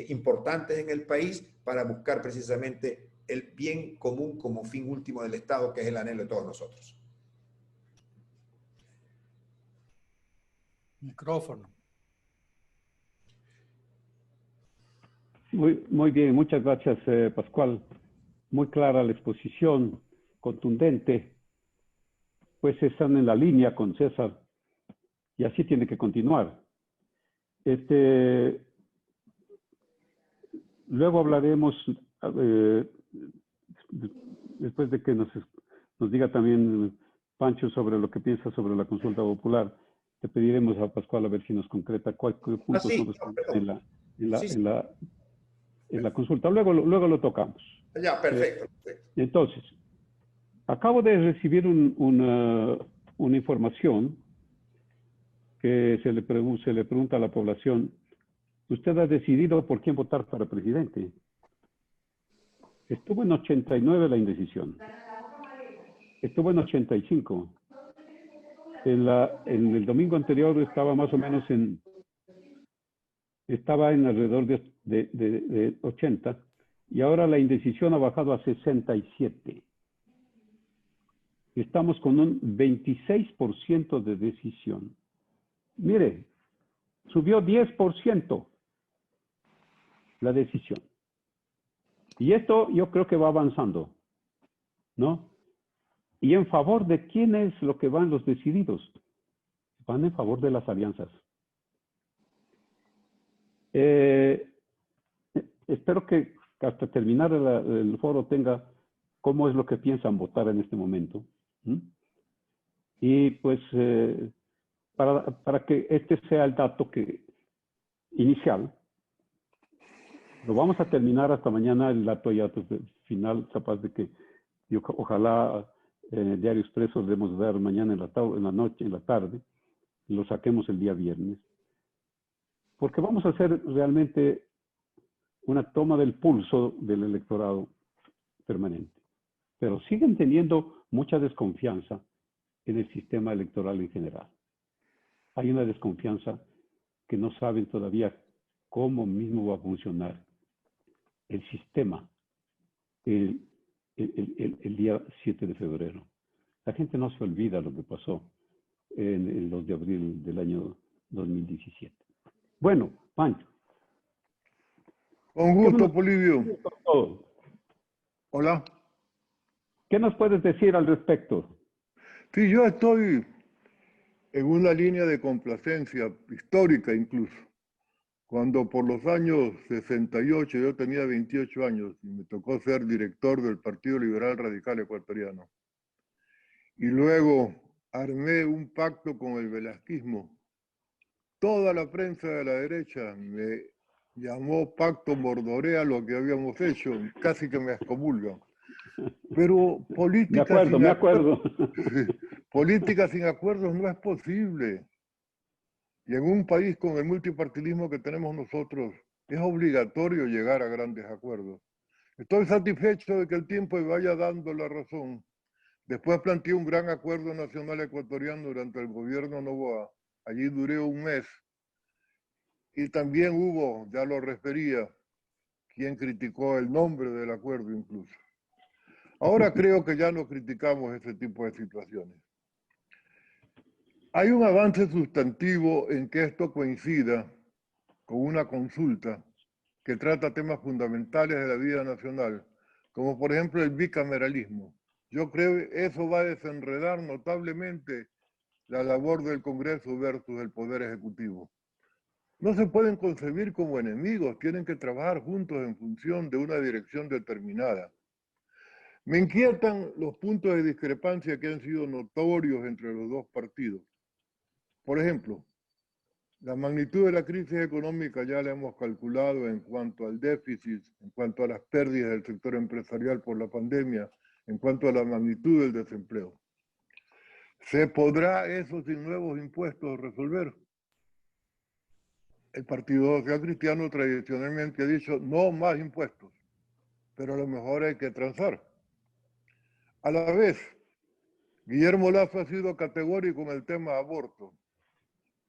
importantes en el país, para buscar precisamente el bien común como fin último del Estado, que es el anhelo de todos nosotros? Micrófono. Muy bien, muchas gracias, Pascual. Muy clara la exposición, contundente. Pues están en la línea con César y así tiene que continuar. Luego hablaremos, después de que nos diga también Pancho sobre lo que piensa sobre la consulta popular, te pediremos a Pascual a ver si nos concreta cuáles puntos son en la consulta. Luego lo tocamos. Ya, perfecto. Entonces, acabo de recibir una información que se le pregunta a la población: ¿usted ha decidido por quién votar para presidente? Estuvo en 89 la indecisión. Estuvo en 85. En el domingo anterior estaba más o menos estaba en alrededor de 80, y ahora la indecisión ha bajado a 67. Estamos con un 26% de decisión. Mire, subió 10% la decisión. Y esto yo creo que va avanzando, ¿no? ¿Y en favor de quién es lo que van los decididos? Van en favor de las alianzas. Espero que hasta terminar el foro tenga cómo es lo que piensan votar en este momento. Y pues para que este sea el dato inicial, lo vamos a terminar hasta mañana, el dato ya final, capaz de que ojalá Diario Expreso le debemos dar mañana en la tarde, y lo saquemos el día viernes, porque vamos a hacer realmente una toma del pulso del electorado permanente. Pero siguen teniendo mucha desconfianza en el sistema electoral en general. Hay una desconfianza que no saben todavía cómo mismo va a funcionar el sistema el día 7 de febrero. La gente no se olvida lo que pasó el 2 de abril del año 2017. Bueno, Pancho. Con gusto, Polibio. Hola. ¿Qué nos puedes decir al respecto? Sí, yo estoy en una línea de complacencia histórica incluso. Cuando por los años 68 yo tenía 28 años y me tocó ser director del Partido Liberal Radical Ecuatoriano. Y luego, armé un pacto con el velasquismo. Toda la prensa de la derecha me llamó pacto Mordorea lo que habíamos hecho, casi que me excomulgan. Pero Me acuerdo. política sin acuerdos no es posible. Y en un país con el multipartidismo que tenemos nosotros, es obligatorio llegar a grandes acuerdos. Estoy satisfecho de que el tiempo me vaya dando la razón. Después planteé un gran acuerdo nacional ecuatoriano durante el gobierno Noboa. Allí duré un mes. Y también hubo, ya lo refería, quien criticó el nombre del acuerdo incluso. Ahora creo que ya no criticamos ese tipo de situaciones. Hay un avance sustantivo en que esto coincida con una consulta que trata temas fundamentales de la vida nacional, como por ejemplo el bicameralismo. Yo creo que eso va a desenredar notablemente la labor del Congreso versus el Poder Ejecutivo. No se pueden concebir como enemigos, tienen que trabajar juntos en función de una dirección determinada. Me inquietan los puntos de discrepancia que han sido notorios entre los dos partidos. Por ejemplo, la magnitud de la crisis económica ya la hemos calculado en cuanto al déficit, en cuanto a las pérdidas del sector empresarial por la pandemia, en cuanto a la magnitud del desempleo. ¿Se podrá eso sin nuevos impuestos resolver? El Partido Social Cristiano tradicionalmente ha dicho no más impuestos, pero a lo mejor hay que transar. A la vez, Guillermo Lazo ha sido categórico en el tema aborto.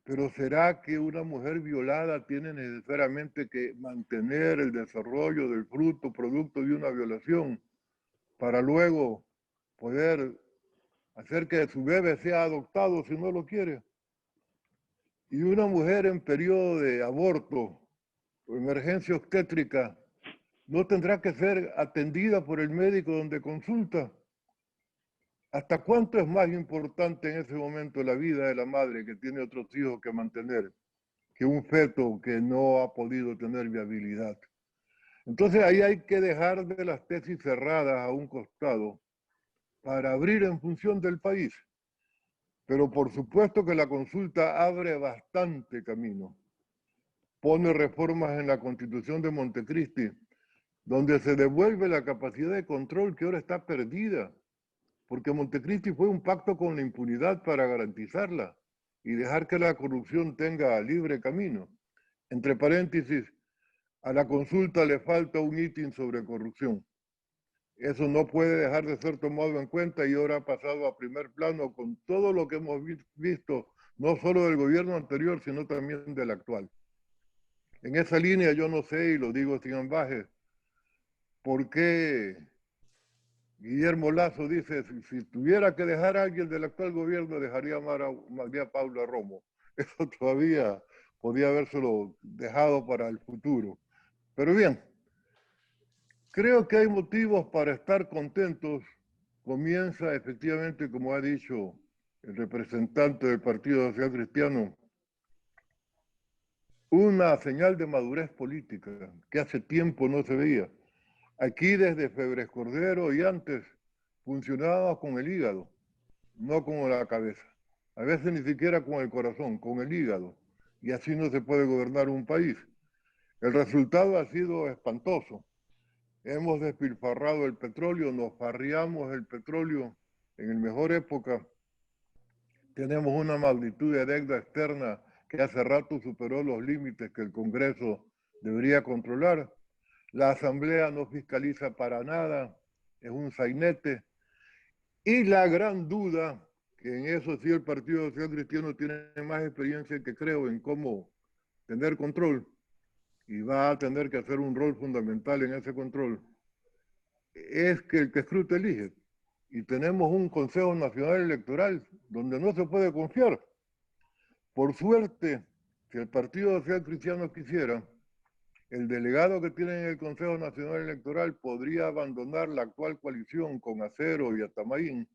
Pero ¿será que una mujer violada tiene necesariamente que mantener el desarrollo del fruto, producto de una violación, para luego poder hacer que su bebé sea adoptado si no lo quiere? Y una mujer en periodo de aborto o emergencia obstétrica no tendrá que ser atendida por el médico donde consulta. ¿Hasta cuánto es más importante en ese momento la vida de la madre que tiene otros hijos que mantener que un feto que no ha podido tener viabilidad? Entonces ahí hay que dejar de las tesis cerradas a un costado para abrir en función del país. Pero por supuesto que la consulta abre bastante camino. Pone reformas en la Constitución de Montecristi, donde se devuelve la capacidad de control que ahora está perdida, porque Montecristi fue un pacto con la impunidad para garantizarla y dejar que la corrupción tenga libre camino. Entre paréntesis, a la consulta le falta un ítem sobre corrupción. Eso no puede dejar de ser tomado en cuenta y ahora ha pasado a primer plano con todo lo que hemos visto, no solo del gobierno anterior, sino también del actual. En esa línea yo no sé, y lo digo sin ambajes, por qué Guillermo Lazo dice, si tuviera que dejar a alguien del actual gobierno, dejaría a María Paula Romo. Eso todavía podía habérselo dejado para el futuro. Pero bien, creo que hay motivos para estar contentos. Comienza efectivamente, como ha dicho el representante del Partido Social Cristiano, una señal de madurez política que hace tiempo no se veía. Aquí desde Febres Cordero y antes funcionaba con el hígado, no con la cabeza. A veces ni siquiera con el corazón, con el hígado. Y así no se puede gobernar un país. El resultado ha sido espantoso. Hemos despilfarrado el petróleo, nos farriamos el petróleo en la mejor época. Tenemos una magnitud de deuda externa que hace rato superó los límites que el Congreso debería controlar. La Asamblea no fiscaliza para nada, es un sainete. Y la gran duda, que en eso sí el Partido Social Cristiano tiene más experiencia que creo en cómo tener control, y va a tener que hacer un rol fundamental en ese control, es que el que escruta elige. Y tenemos un Consejo Nacional Electoral donde no se puede confiar. Por suerte, si el Partido Social Cristiano quisiera, el delegado que tiene en el Consejo Nacional Electoral podría abandonar la actual coalición con Acero y Atamaín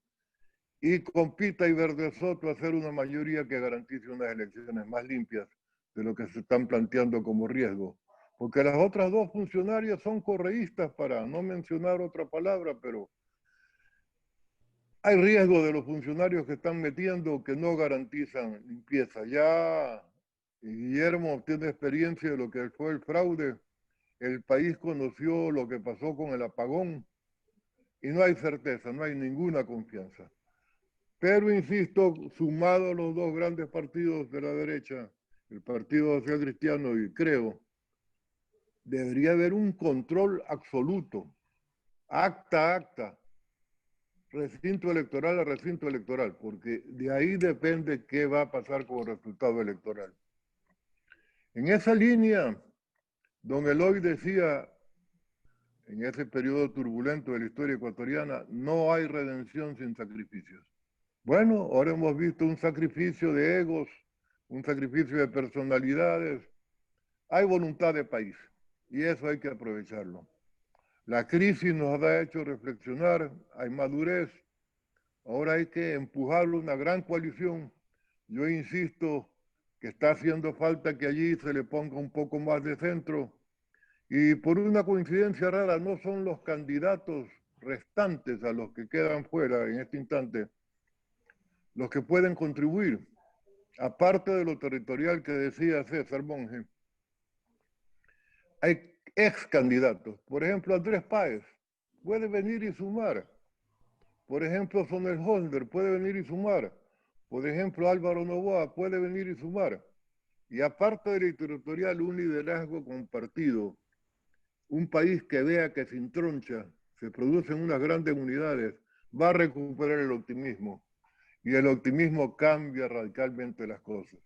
y con Pita y Verde Soto hacer una mayoría que garantice unas elecciones más limpias de lo que se están planteando como riesgo. Porque las otras dos funcionarias son correístas, para no mencionar otra palabra, pero hay riesgo de los funcionarios que están metiendo que no garantizan limpieza. Ya Guillermo tiene experiencia de lo que fue el fraude. El país conoció lo que pasó con el apagón y no hay certeza, no hay ninguna confianza. Pero insisto, sumado a los dos grandes partidos de la derecha, el Partido Social Cristiano y Creo, debería haber un control absoluto, acta a acta, recinto electoral a recinto electoral, porque de ahí depende qué va a pasar con el resultado electoral. En esa línea, don Eloy decía, en ese periodo turbulento de la historia ecuatoriana, no hay redención sin sacrificios. Bueno, ahora hemos visto un sacrificio de egos, un sacrificio de personalidades. Hay voluntad de país y eso hay que aprovecharlo. La crisis nos ha hecho reflexionar, hay madurez. Ahora hay que empujar una gran coalición. Yo insisto que está haciendo falta que allí se le ponga un poco más de centro. Y por una coincidencia rara, no son los candidatos restantes a los que quedan fuera en este instante los que pueden contribuir, aparte de lo territorial que decía César Monge. Hay ex candidatos. Por ejemplo, Andrés Páez puede venir y sumar. Por ejemplo, Sonel Holder puede venir y sumar. Por ejemplo, Álvaro Novoa puede venir y sumar. Y aparte de lo territorial, un liderazgo compartido. Un país que vea que se entroncha, se producen unas grandes unidades, va a recuperar el optimismo. Y el optimismo cambia radicalmente las cosas.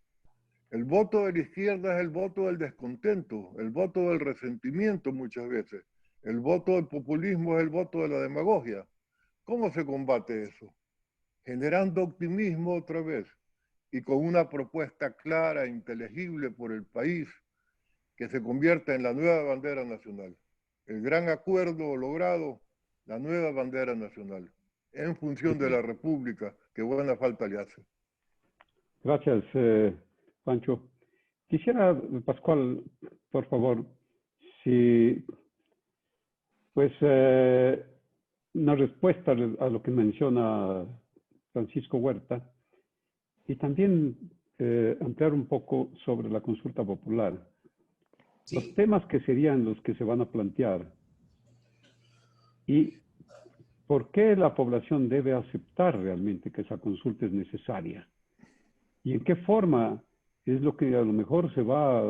El voto de la izquierda es el voto del descontento, el voto del resentimiento muchas veces. El voto del populismo es el voto de la demagogia. ¿Cómo se combate eso? Generando optimismo otra vez y con una propuesta clara, inteligible por el país, que se convierta en la nueva bandera nacional. El gran acuerdo logrado, la nueva bandera nacional, en función de la República, que buena falta le hace. Gracias, Pancho. Quisiera, Pascual, por favor, si, pues, una respuesta a lo que menciona Francisco Huerta y también ampliar un poco sobre la consulta popular. Sí. Los temas que serían los que se van a plantear y por qué la población debe aceptar realmente que esa consulta es necesaria y en qué forma es lo que a lo mejor se va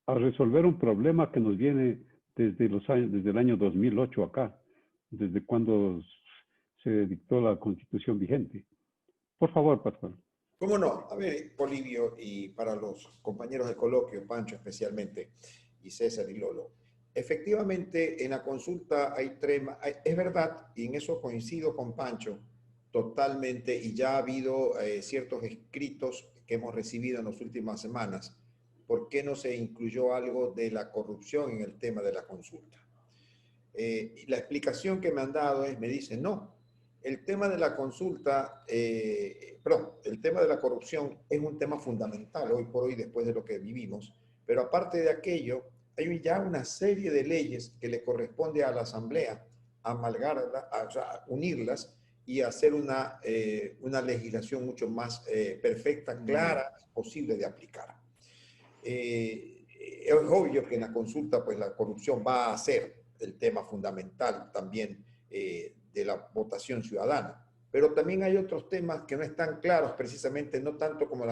a resolver un problema que nos viene desde el año 2008 acá, desde cuando se dictó la Constitución vigente. Por favor, Pascual. ¿Cómo no? A ver, Polibio, y para los compañeros de coloquio, Pancho especialmente, y César y Lolo, efectivamente en la consulta hay es verdad, y en eso coincido con Pancho totalmente, y ya ha habido ciertos escritos que hemos recibido en las últimas semanas. ¿Por qué no se incluyó algo de la corrupción en el tema de la consulta? La explicación que me han dado me dicen, no, el tema de la consulta, el tema de la corrupción es un tema fundamental hoy por hoy después de lo que vivimos, pero aparte de aquello, hay ya una serie de leyes que le corresponde a la Asamblea amalgarla, o sea, unirlas y hacer una legislación mucho más perfecta, clara, posible de aplicar. Es obvio que en la consulta pues la corrupción va a ser el tema fundamental también de la votación ciudadana. Pero también hay otros temas que no están claros precisamente, no tanto como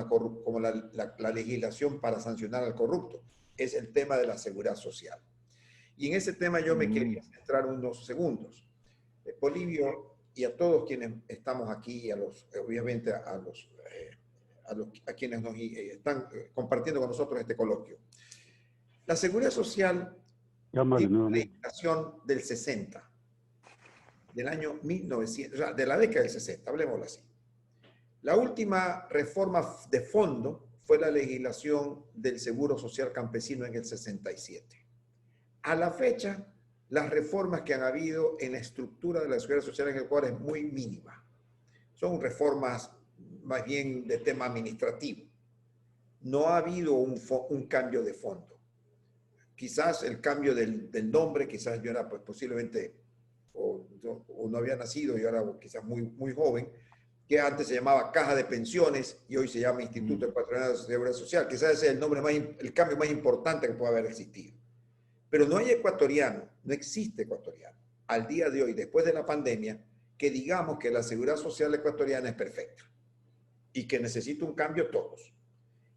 la legislación para sancionar al corrupto, es el tema de la seguridad social. Y en ese tema yo me quería centrar unos segundos. Polibio y a todos quienes estamos aquí, obviamente a quienes nos están compartiendo con nosotros este coloquio. La seguridad social tiene una legislación del 60, del año 1900, o sea, de la década del 60, hablemoslo así. La última reforma de fondo fue la legislación del Seguro Social Campesino en el 67. A la fecha, las reformas que han habido en la estructura de la seguridad social en Ecuador es muy mínima. Son reformas más bien de tema administrativo. No ha habido un cambio de fondo. Quizás el cambio del nombre, quizás yo era pues, posiblemente o no había nacido y ahora quizás muy joven, que antes se llamaba Caja de Pensiones y hoy se llama Instituto Ecuatoriano de Seguridad Social. Quizás ese es el cambio más importante que puede haber existido. Pero no hay ecuatoriano, no existe ecuatoriano, al día de hoy, después de la pandemia, que digamos que la seguridad social ecuatoriana es perfecta y que necesita un cambio todos.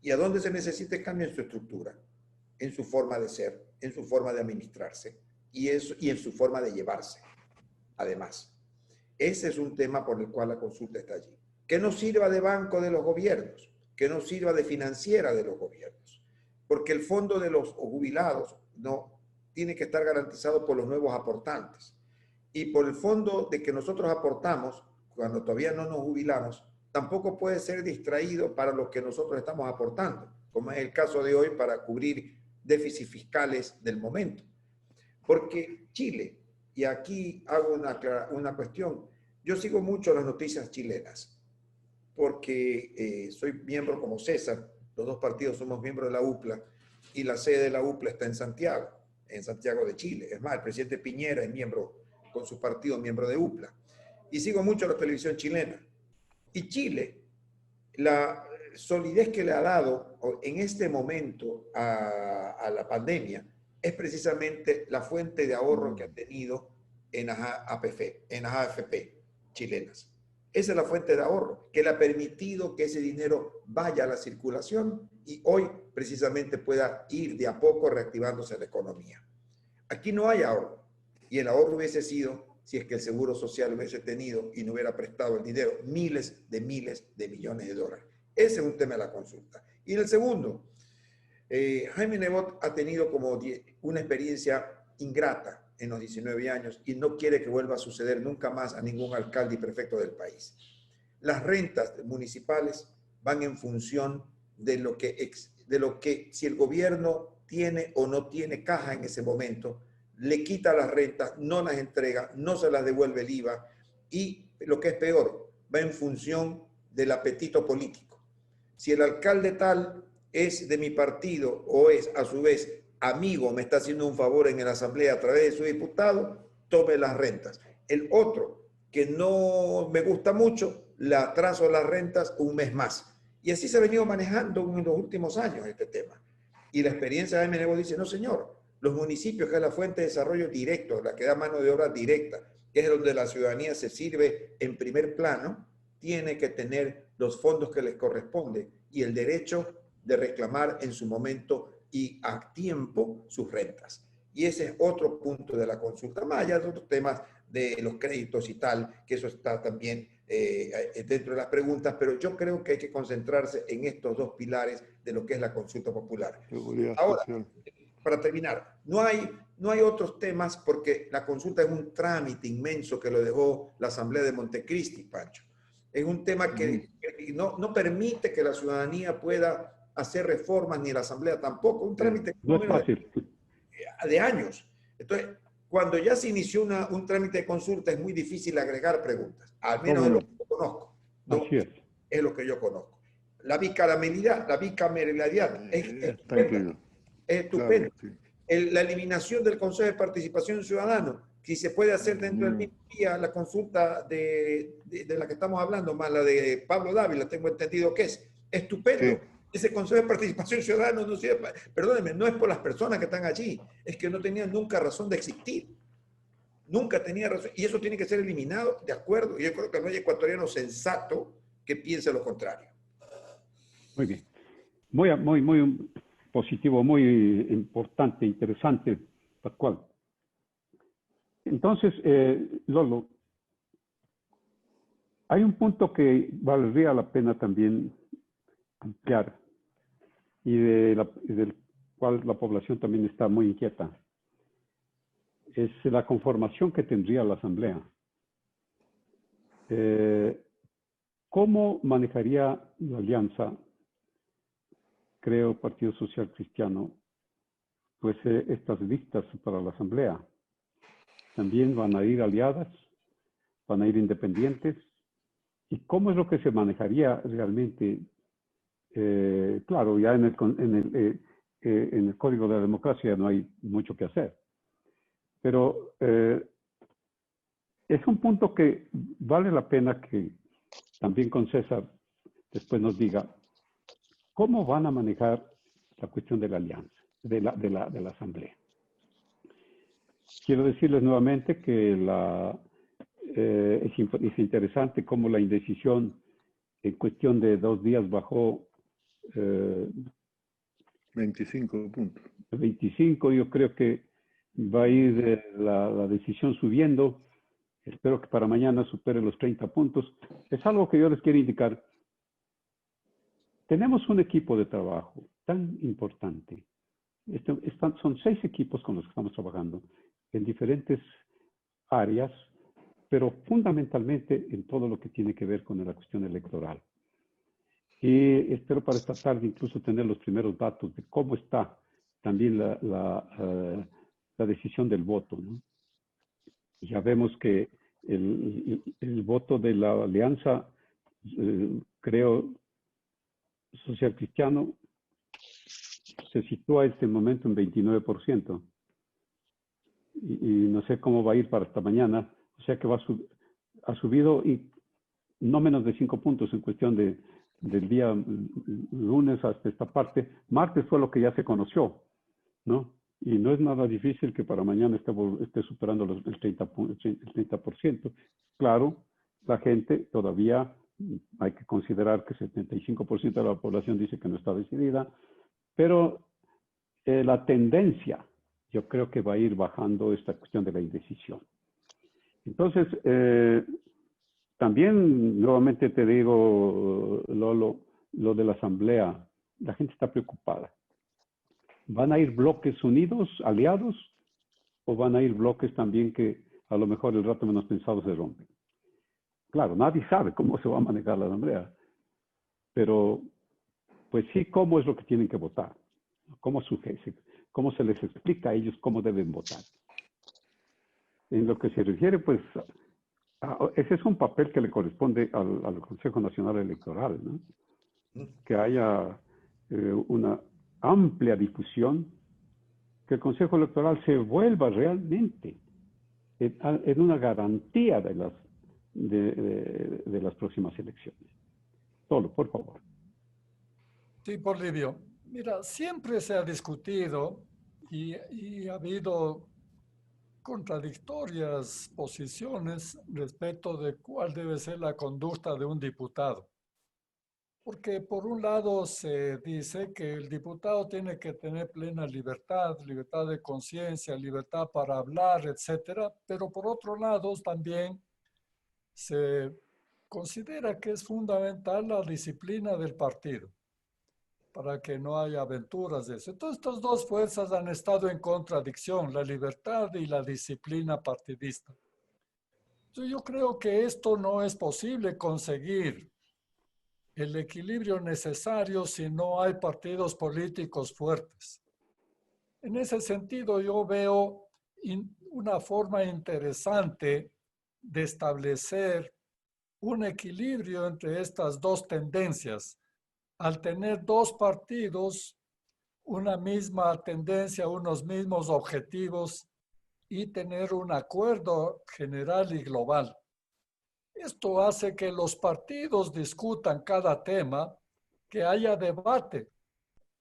¿Y a dónde se necesita el cambio? En su estructura, en su forma de ser, en su forma de administrarse y en su forma de llevarse. Además, ese es un tema por el cual la consulta está allí. Que no sirva de banco de los gobiernos, que no sirva de financiera de los gobiernos, porque el fondo de los jubilados no tiene que estar garantizado por los nuevos aportantes. Y por el fondo de que nosotros aportamos, cuando todavía no nos jubilamos, tampoco puede ser distraído para lo que nosotros estamos aportando, como es el caso de hoy para cubrir déficits fiscales del momento. Porque Chile, y aquí hago una cuestión, yo sigo mucho las noticias chilenas, porque soy miembro como César, los dos partidos somos miembros de la UPLA, y la sede de la UPLA está en Santiago de Chile. Es más, el presidente Piñera es miembro, con su partido, miembro de UPLA. Y sigo mucho la televisión chilena. Y Chile, la solidez que le ha dado en este momento a la pandemia es precisamente la fuente de ahorro que ha tenido en las AFP chilenas. Esa es la fuente de ahorro que le ha permitido que ese dinero vaya a la circulación y hoy precisamente pueda ir de a poco reactivándose la economía. Aquí no hay ahorro y el ahorro hubiese sido si es que el Seguro Social hubiese tenido y no hubiera prestado el dinero, miles de millones de dólares. Ese es un tema de la consulta. Y el segundo, Jaime Nebot ha tenido como una experiencia ingrata en los 19 años y no quiere que vuelva a suceder nunca más a ningún alcalde y prefecto del país. Las rentas municipales van en función de lo que si el gobierno tiene o no tiene caja en ese momento, le quita las rentas, no las entrega, no se las devuelve el IVA y lo que es peor, va en función del apetito político. Si el alcalde tal es de mi partido o es a su vez amigo, me está haciendo un favor en la asamblea a través de su diputado, tome las rentas. El otro, que no me gusta mucho, le atraso las rentas un mes más. Y así se ha venido manejando en los últimos años este tema. Y la experiencia de MNEGO dice, no señor, los municipios, que es la fuente de desarrollo directo, la que da mano de obra directa, que es donde la ciudadanía se sirve en primer plano, tiene que tener los fondos que les corresponde y el derecho de reclamar en su momento y a tiempo sus rentas. Y ese es otro punto de la consulta, más allá de otros temas de los créditos y tal, que eso está también dentro de las preguntas, pero yo creo que hay que concentrarse en estos dos pilares de lo que es la consulta popular. Ahora, para terminar, no hay otros temas porque la consulta es un trámite inmenso que lo dejó la Asamblea de Montecristi, Pancho. Es un tema que no permite que la ciudadanía pueda hacer reformas, ni la Asamblea tampoco. Un trámite no es fácil. De años. Entonces, cuando ya se inició un trámite de consulta, es muy difícil agregar preguntas. Al menos es lo que yo conozco. ¿No? Así es. Es lo que yo conozco. La bicameralidad es estupenda. Es estupendo. Claro, sí. La eliminación del Consejo de Participación Ciudadana, si se puede hacer dentro del mismo día, la consulta de la que estamos hablando, más la de Pablo Dávila, tengo entendido que es estupendo. Sí. Ese Consejo de Participación Ciudadana no sirve, perdónenme, no es por las personas que están allí, es que no tenían nunca razón de existir. Nunca tenía razón. Y eso tiene que ser eliminado, de acuerdo. Y yo creo que no hay ecuatoriano sensato que piense lo contrario. Muy bien. Muy positivo, muy importante, interesante, Pascual. Entonces, Lolo, hay un punto que valdría la pena también ampliar y del cual la población también está muy inquieta. Es la conformación que tendría la Asamblea. ¿Cómo manejaría la alianza, creo, Partido Social Cristiano, pues estas listas para la Asamblea? ¿También van a ir aliadas? ¿Van a ir independientes? ¿Y cómo es lo que se manejaría realmente? Claro, ya en el Código de la Democracia no hay mucho que hacer. Pero es un punto que vale la pena que también con César después nos diga cómo van a manejar la cuestión de la alianza, de la asamblea. Quiero decirles nuevamente que es interesante cómo la indecisión en cuestión de 2 días bajó 25 puntos. 25. Yo creo que va a ir la decisión subiendo. Espero que para mañana supere los 30 puntos. Es algo que yo les quiero indicar. Tenemos un equipo de trabajo tan importante. Son 6 equipos con los que estamos trabajando en diferentes áreas, pero fundamentalmente en todo lo que tiene que ver con la cuestión electoral. Y espero para esta tarde incluso tener los primeros datos de cómo está también la decisión del voto, ¿no? Ya vemos que el voto de la alianza, creo, social cristiano, se sitúa en este momento en 29%. Y no sé cómo va a ir para esta mañana. O sea que ha subido y no menos de 5 puntos en cuestión del día lunes hasta esta parte. Martes fue lo que ya se conoció, ¿no? Y no es nada difícil que para mañana esté superando el 30%. Claro, la gente todavía hay que considerar que 75% de la población dice que no está decidida, pero la tendencia yo creo que va a ir bajando esta cuestión de la indecisión. Entonces, también nuevamente te digo, Lolo, lo de la asamblea, la gente está preocupada. ¿Van a ir bloques unidos, aliados, o van a ir bloques también que a lo mejor el rato menos pensado se rompen? Claro, nadie sabe cómo se va a manejar la asamblea, pero pues sí, cómo es lo que tienen que votar, cómo se les explica a ellos cómo deben votar. En lo que se refiere, pues, ese es un papel que le corresponde al Consejo Nacional Electoral, ¿no? Que haya una amplia difusión, que el Consejo Electoral se vuelva realmente en una garantía de las próximas elecciones. Solo, por favor. Sí, Polibio. Mira, siempre se ha discutido y ha habido contradictorias posiciones respecto de cuál debe ser la conducta de un diputado. Porque por un lado se dice que el diputado tiene que tener plena libertad, libertad de conciencia, libertad para hablar, etcétera, pero por otro lado también se considera que es fundamental la disciplina del partido para que no haya aventuras de eso. Entonces, estas dos fuerzas han estado en contradicción, la libertad y la disciplina partidista. Entonces, yo creo que esto no es posible conseguir el equilibrio necesario si no hay partidos políticos fuertes. En ese sentido, yo veo una forma interesante de establecer un equilibrio entre estas dos tendencias. Al tener dos partidos, una misma tendencia, unos mismos objetivos y tener un acuerdo general y global. Esto hace que los partidos discutan cada tema, que haya debate.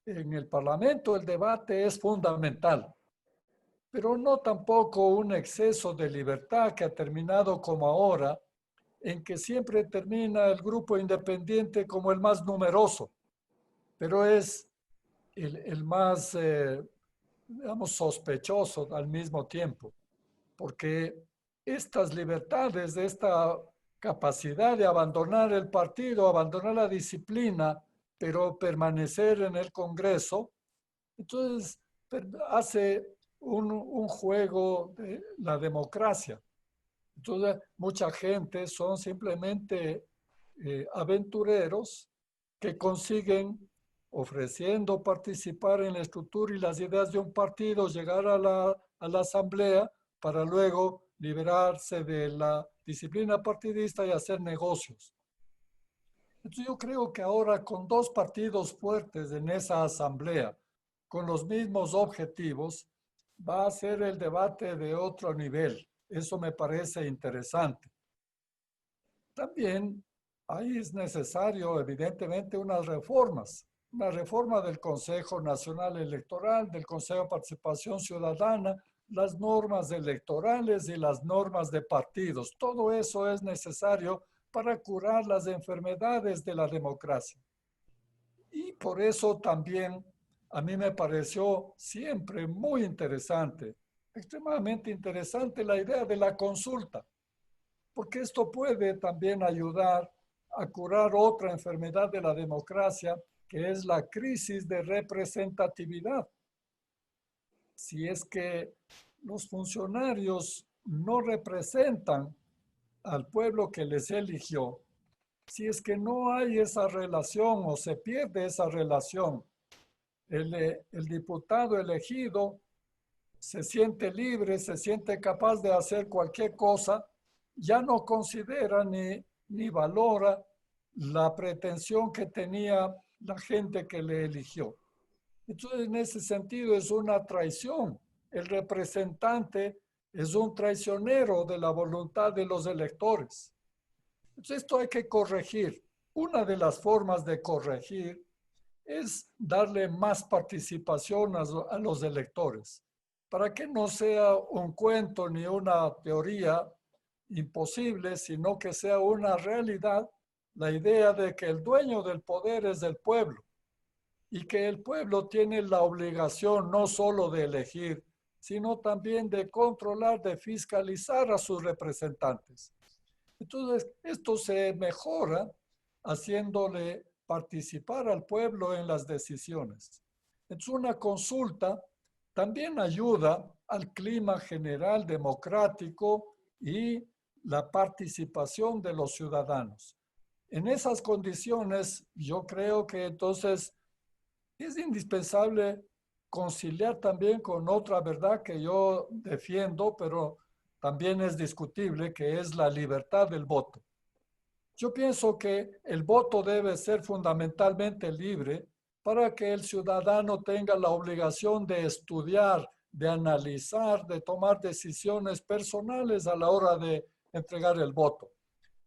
En el Parlamento el debate es fundamental, pero no tampoco un exceso de libertad que ha terminado como ahora, en que siempre termina el grupo independiente como el más numeroso, pero es el más, digamos, sospechoso al mismo tiempo, porque estas libertades, esta capacidad de abandonar el partido, abandonar la disciplina, pero permanecer en el Congreso, entonces hace un juego de la democracia. Entonces, mucha gente son simplemente aventureros que consiguen, ofreciendo participar en la estructura y las ideas de un partido, llegar a la asamblea para luego liberarse de la disciplina partidista y hacer negocios. Entonces yo creo que ahora con dos partidos fuertes en esa asamblea, con los mismos objetivos, va a ser el debate de otro nivel. Eso me parece interesante. También ahí es necesario, evidentemente, unas reformas. Una reforma del Consejo Nacional Electoral, del Consejo de Participación Ciudadana, las normas electorales y las normas de partidos. Todo eso es necesario para curar las enfermedades de la democracia. Y por eso también a mí me pareció siempre muy interesante, extremadamente interesante la idea de la consulta, porque esto puede también ayudar a curar otra enfermedad de la democracia, que es la crisis de representatividad. Si es que los funcionarios no representan al pueblo que les eligió, si es que no hay esa relación o se pierde esa relación, el diputado elegido se siente libre, se siente capaz de hacer cualquier cosa, ya no considera ni valora la pretensión que tenía la gente que le eligió. Entonces, en ese sentido, es una traición. El representante es un traicionero de la voluntad de los electores. Entonces, esto hay que corregir. Una de las formas de corregir es darle más participación a los electores, para que no sea un cuento ni una teoría imposible, sino que sea una realidad la idea de que el dueño del poder es el pueblo y que el pueblo tiene la obligación no solo de elegir, sino también de controlar, de fiscalizar a sus representantes. Entonces, esto se mejora haciéndole participar al pueblo en las decisiones. Entonces, una consulta también ayuda al clima general democrático y la participación de los ciudadanos. En esas condiciones, yo creo que entonces es indispensable conciliar también con otra verdad que yo defiendo, pero también es discutible, que es la libertad del voto. Yo pienso que el voto debe ser fundamentalmente libre para que el ciudadano tenga la obligación de estudiar, de analizar, de tomar decisiones personales a la hora de entregar el voto.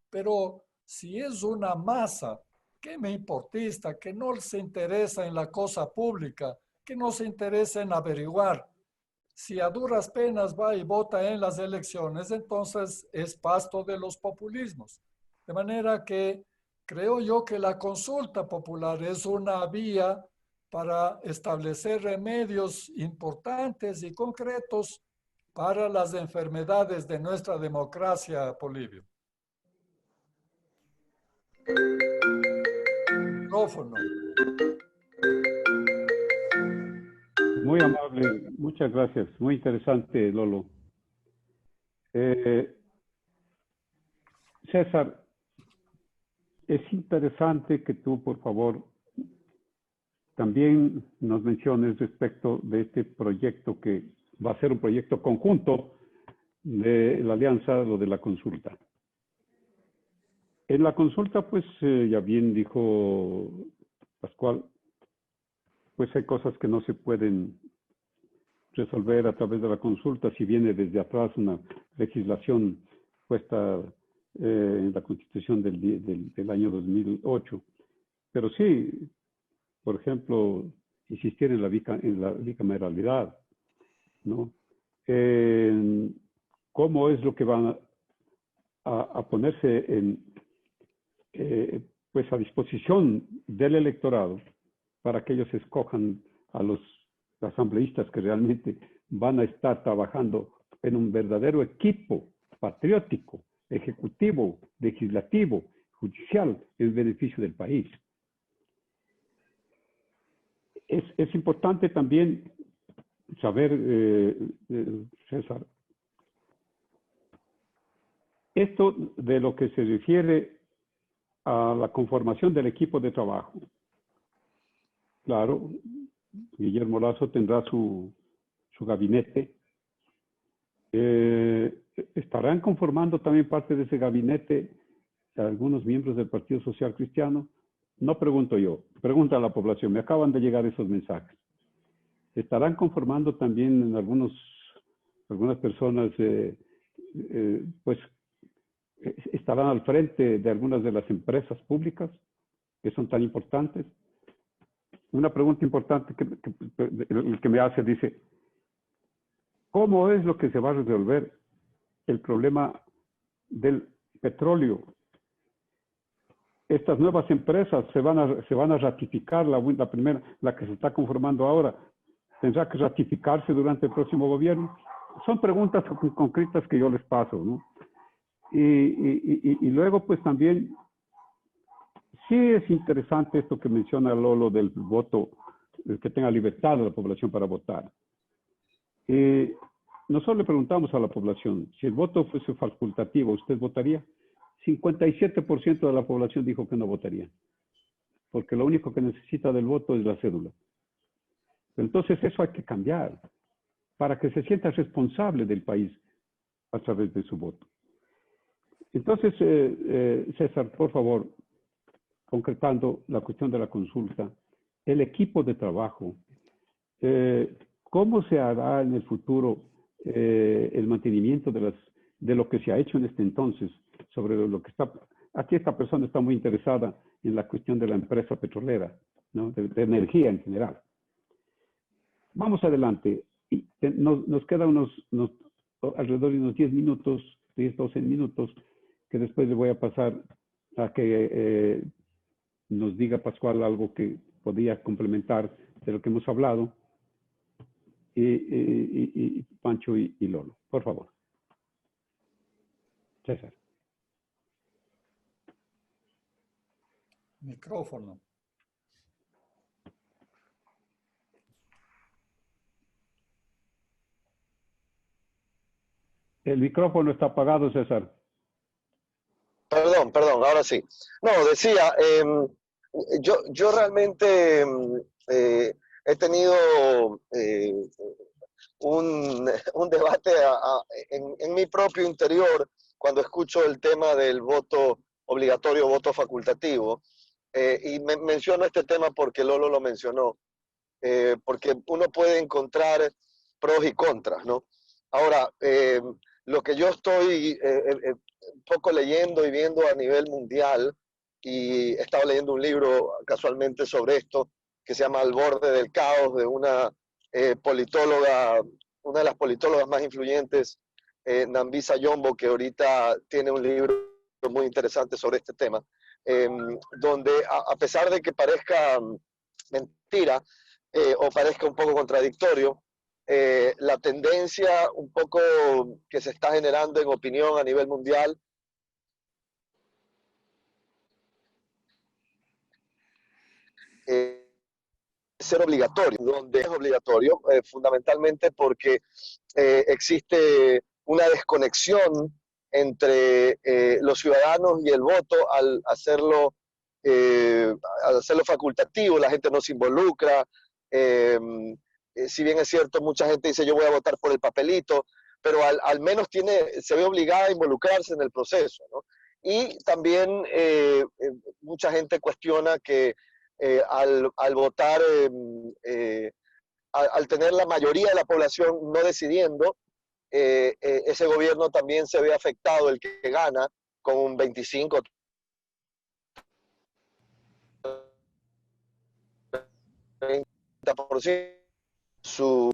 Pero si es una masa que me importista, que no se interesa en la cosa pública, que no se interesa en averiguar, si a duras penas va y vota en las elecciones, entonces es pasto de los populismos. De manera que creo yo que la consulta popular es una vía para establecer remedios importantes y concretos para las enfermedades de nuestra democracia, Polibio. Micrófono. Muy amable, muchas gracias. Muy interesante, Lolo. César, es interesante que tú, por favor, también nos menciones respecto de este proyecto que va a ser un proyecto conjunto de la alianza, lo de la consulta. En la consulta, pues, ya bien dijo Pascual, pues hay cosas que no se pueden resolver a través de la consulta si viene desde atrás una legislación puesta en la Constitución del año 2008. Pero sí, por ejemplo, insistir en la bicameralidad, ¿no? ¿Cómo es lo que van a ponerse pues a disposición del electorado para que ellos escojan a los asambleístas que realmente van a estar trabajando en un verdadero equipo patriótico, ejecutivo, legislativo, judicial, en beneficio del país? Es importante también saber, César, esto de lo que se refiere a la conformación del equipo de trabajo. Claro, Guillermo Lasso tendrá su gabinete. ¿Estarán conformando también parte de ese gabinete algunos miembros del Partido Social Cristiano? No pregunto yo, pregunta a la población. Me acaban de llegar esos mensajes. ¿Estarán conformando también algunas personas pues estarán al frente de algunas de las empresas públicas que son tan importantes. Una pregunta importante que me hace, dice, ¿cómo es lo que se va a resolver el problema del petróleo? Estas nuevas empresas se van a ratificar, la primera, la que se está conformando ahora, tendrá que ratificarse durante el próximo gobierno. Son preguntas concretas que yo les paso, ¿no? Y luego, pues también, sí es interesante esto que menciona Lolo del voto, que tenga libertad la población para votar. Nosotros le preguntamos a la población, si el voto fuese facultativo, ¿usted votaría? 57% de la población dijo que no votaría, porque lo único que necesita del voto es la cédula. Entonces eso hay que cambiar, para que se sienta responsable del país a través de su voto. Entonces, César, por favor, concretando la cuestión de la consulta, el equipo de trabajo, ¿cómo se hará en el futuro el mantenimiento de lo que se ha hecho en este entonces sobre lo que está? Aquí esta persona está muy interesada en la cuestión de la empresa petrolera, ¿no? de energía en general. Vamos adelante. Nos queda alrededor de unos 10 minutos, 10, 12 minutos, que después le voy a pasar a que nos diga Pascual algo que podría complementar de lo que hemos hablado, y Pancho y Lolo. Por favor. César. Micrófono. El micrófono está apagado, César. Perdón, ahora sí. No, decía, yo realmente he tenido un debate en mi propio interior cuando escucho el tema del voto obligatorio, voto facultativo, y menciono este tema porque Lolo lo mencionó, porque uno puede encontrar pros y contras, ¿no? Ahora, lo que yo estoy un poco leyendo y viendo a nivel mundial, y he estado leyendo un libro casualmente sobre esto, que se llama Al borde del caos, de una politóloga, una de las politólogas más influyentes, Nambisa Yombo, que ahorita tiene un libro muy interesante sobre este tema, donde a pesar de que parezca mentira o parezca un poco contradictorio, la tendencia un poco que se está generando en opinión a nivel mundial ser obligatorio, donde es obligatorio, fundamentalmente porque existe una desconexión entre los ciudadanos y el voto al hacerlo facultativo. La gente no se involucra. Si bien es cierto, mucha gente dice yo voy a votar por el papelito, pero al menos se ve obligada a involucrarse en el proceso, ¿no? Y también mucha gente cuestiona que al votar, al tener la mayoría de la población no decidiendo, ese gobierno también se ve afectado, el que gana, con un 25,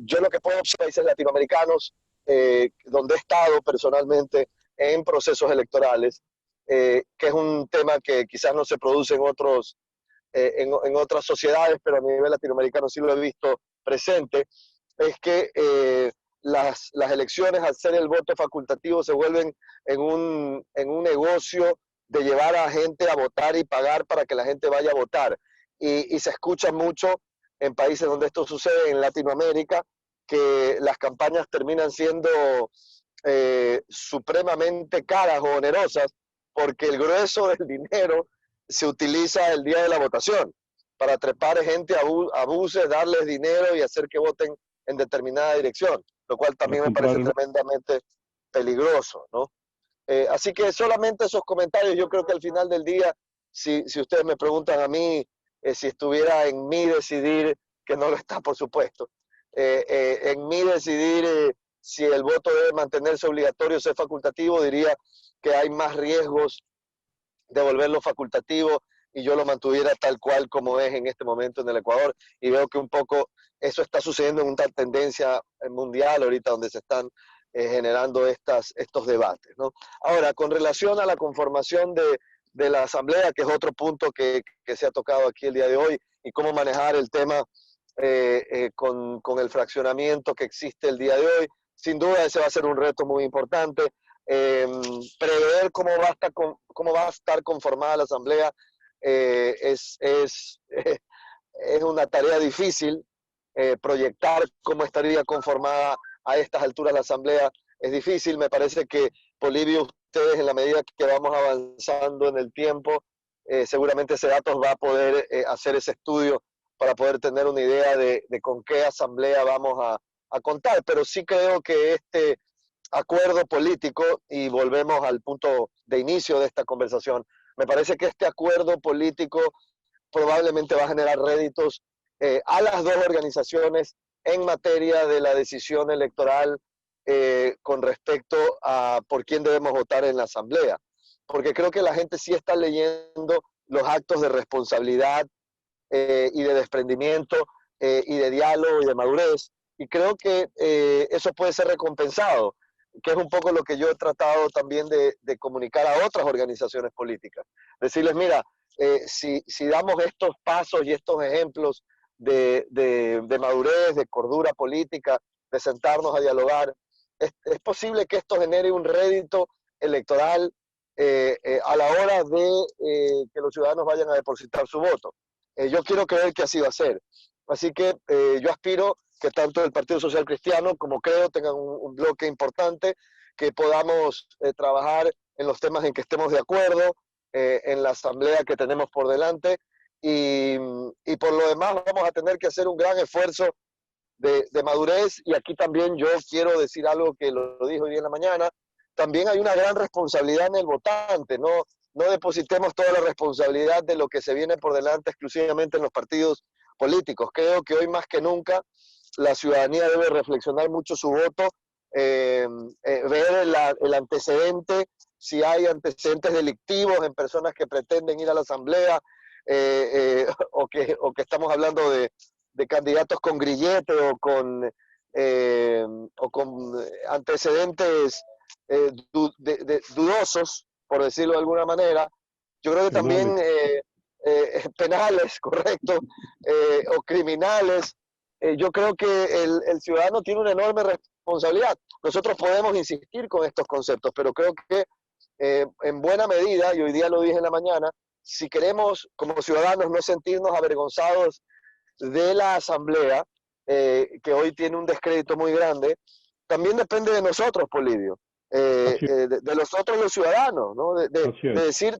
yo lo que puedo observar en países latinoamericanos, donde he estado personalmente en procesos electorales, que es un tema que quizás no se produce en otras sociedades, pero a nivel latinoamericano sí lo he visto presente, es que las elecciones, al ser el voto facultativo, se vuelven en un negocio de llevar a gente a votar y pagar para que la gente vaya a votar. Y se escucha mucho en países donde esto sucede, en Latinoamérica, que las campañas terminan siendo supremamente caras o onerosas, porque el grueso del dinero se utiliza el día de la votación para trepar gente a buses, darles dinero y hacer que voten en determinada dirección, lo cual también me parece tremendamente peligroso, ¿no? Así que solamente esos comentarios. Yo creo que al final del día, si ustedes me preguntan a mí, si estuviera en mí decidir, que no lo está por supuesto, en mí decidir si el voto debe mantenerse obligatorio o ser facultativo, diría que hay más riesgos de volverlo facultativo y yo lo mantuviera tal cual como es en este momento en el Ecuador. Y veo que un poco eso está sucediendo en una tendencia mundial ahorita donde se están generando estos debates, ¿no? Ahora, con relación a la conformación de la Asamblea, que es otro punto que se ha tocado aquí el día de hoy, y cómo manejar el tema con el fraccionamiento que existe el día de hoy, sin duda ese va a ser un reto muy importante. Prever cómo va a estar conformada la Asamblea es una tarea difícil. Proyectar cómo estaría conformada a estas alturas la Asamblea es difícil. Me parece que, Polibio, ustedes en la medida que vamos avanzando en el tiempo, seguramente ese datos va a poder hacer ese estudio para poder tener una idea de con qué Asamblea vamos a contar. Pero sí creo que este acuerdo político, y volvemos al punto de inicio de esta conversación, me parece que este acuerdo político probablemente va a generar réditos a las dos organizaciones en materia de la decisión electoral con respecto a por quién debemos votar en la Asamblea. Porque creo que la gente sí está leyendo los actos de responsabilidad y de desprendimiento y de diálogo y de madurez, y creo que eso puede ser recompensado, que es un poco lo que yo he tratado también de comunicar a otras organizaciones políticas. Decirles, mira, si damos estos pasos y estos ejemplos de madurez, de cordura política, de sentarnos a dialogar, es posible que esto genere un rédito electoral a la hora de que los ciudadanos vayan a depositar su voto. Yo quiero creer que así va a ser. Así que yo aspiro que tanto el Partido Social Cristiano como creo tengan un bloque importante, que podamos trabajar en los temas en que estemos de acuerdo, en la asamblea que tenemos por delante, y por lo demás vamos a tener que hacer un gran esfuerzo de madurez. Y aquí también yo quiero decir algo que lo dijo hoy día en la mañana: también hay una gran responsabilidad en el votante. No depositemos toda la responsabilidad de lo que se viene por delante exclusivamente en los partidos políticos. Creo que hoy más que nunca la ciudadanía debe reflexionar mucho su voto, ver el antecedente, si hay antecedentes delictivos en personas que pretenden ir a la asamblea, o que estamos hablando de candidatos con grillete o con antecedentes dudosos, por decirlo de alguna manera. Yo creo que también penales, correcto, o criminales. Yo creo que el ciudadano tiene una enorme responsabilidad. Nosotros podemos insistir con estos conceptos, pero creo que en buena medida, y hoy día lo dije en la mañana, si queremos como ciudadanos no sentirnos avergonzados de la asamblea, que hoy tiene un descrédito muy grande, también depende de nosotros, Polibio, de nosotros los ciudadanos, ¿no? de decir,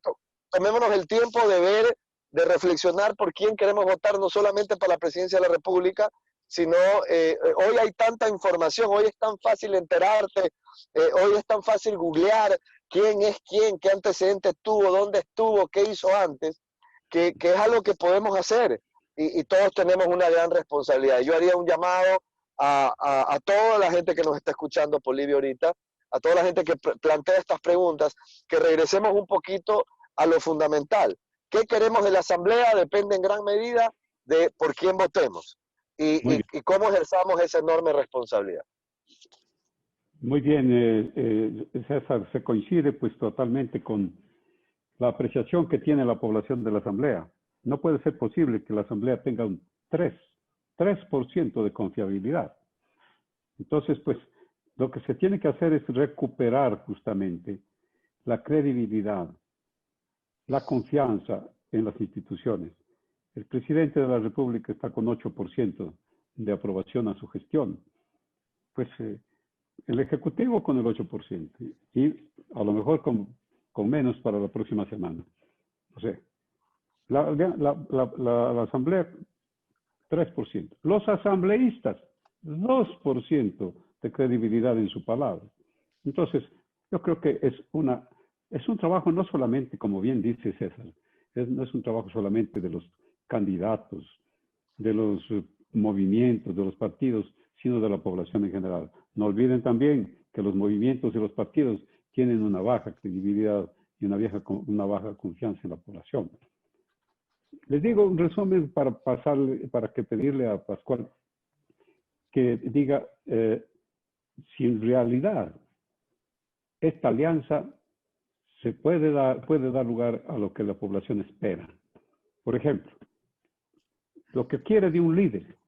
tomémonos el tiempo de ver, de reflexionar por quién queremos votar, no solamente para la presidencia de la República, sino hoy hay tanta información, hoy es tan fácil enterarte, hoy es tan fácil googlear quién es quién, qué antecedentes tuvo, dónde estuvo, qué hizo antes, que es algo que podemos hacer, y todos tenemos una gran responsabilidad. Yo haría un llamado a toda la gente que nos está escuchando, Polibio, ahorita, a toda la gente que plantea estas preguntas, que regresemos un poquito a lo fundamental. ¿Qué queremos de la Asamblea? Depende en gran medida de por quién votemos y cómo ejerzamos esa enorme responsabilidad. Muy bien, César, se coincide pues totalmente con la apreciación que tiene la población de la Asamblea. No puede ser posible que la Asamblea tenga un 3% de confiabilidad. Entonces, pues, lo que se tiene que hacer es recuperar justamente la credibilidad, la confianza en las instituciones. El presidente de la República está con 8% de aprobación a su gestión. Pues el Ejecutivo con el 8% y a lo mejor con menos para la próxima semana. O sea, la Asamblea 3%. Los asambleístas 2% de credibilidad en su palabra. Entonces, yo creo que es un trabajo no solamente, como bien dice César, no es un trabajo solamente de los candidatos, de los movimientos, de los partidos, sino de la población en general. No olviden también que los movimientos y los partidos tienen una baja credibilidad y una baja confianza en la población. Les digo un resumen para que pedirle a Pascual que diga si en realidad esta alianza puede dar lugar a lo que la población espera. Por ejemplo, lo que quiere de un líder,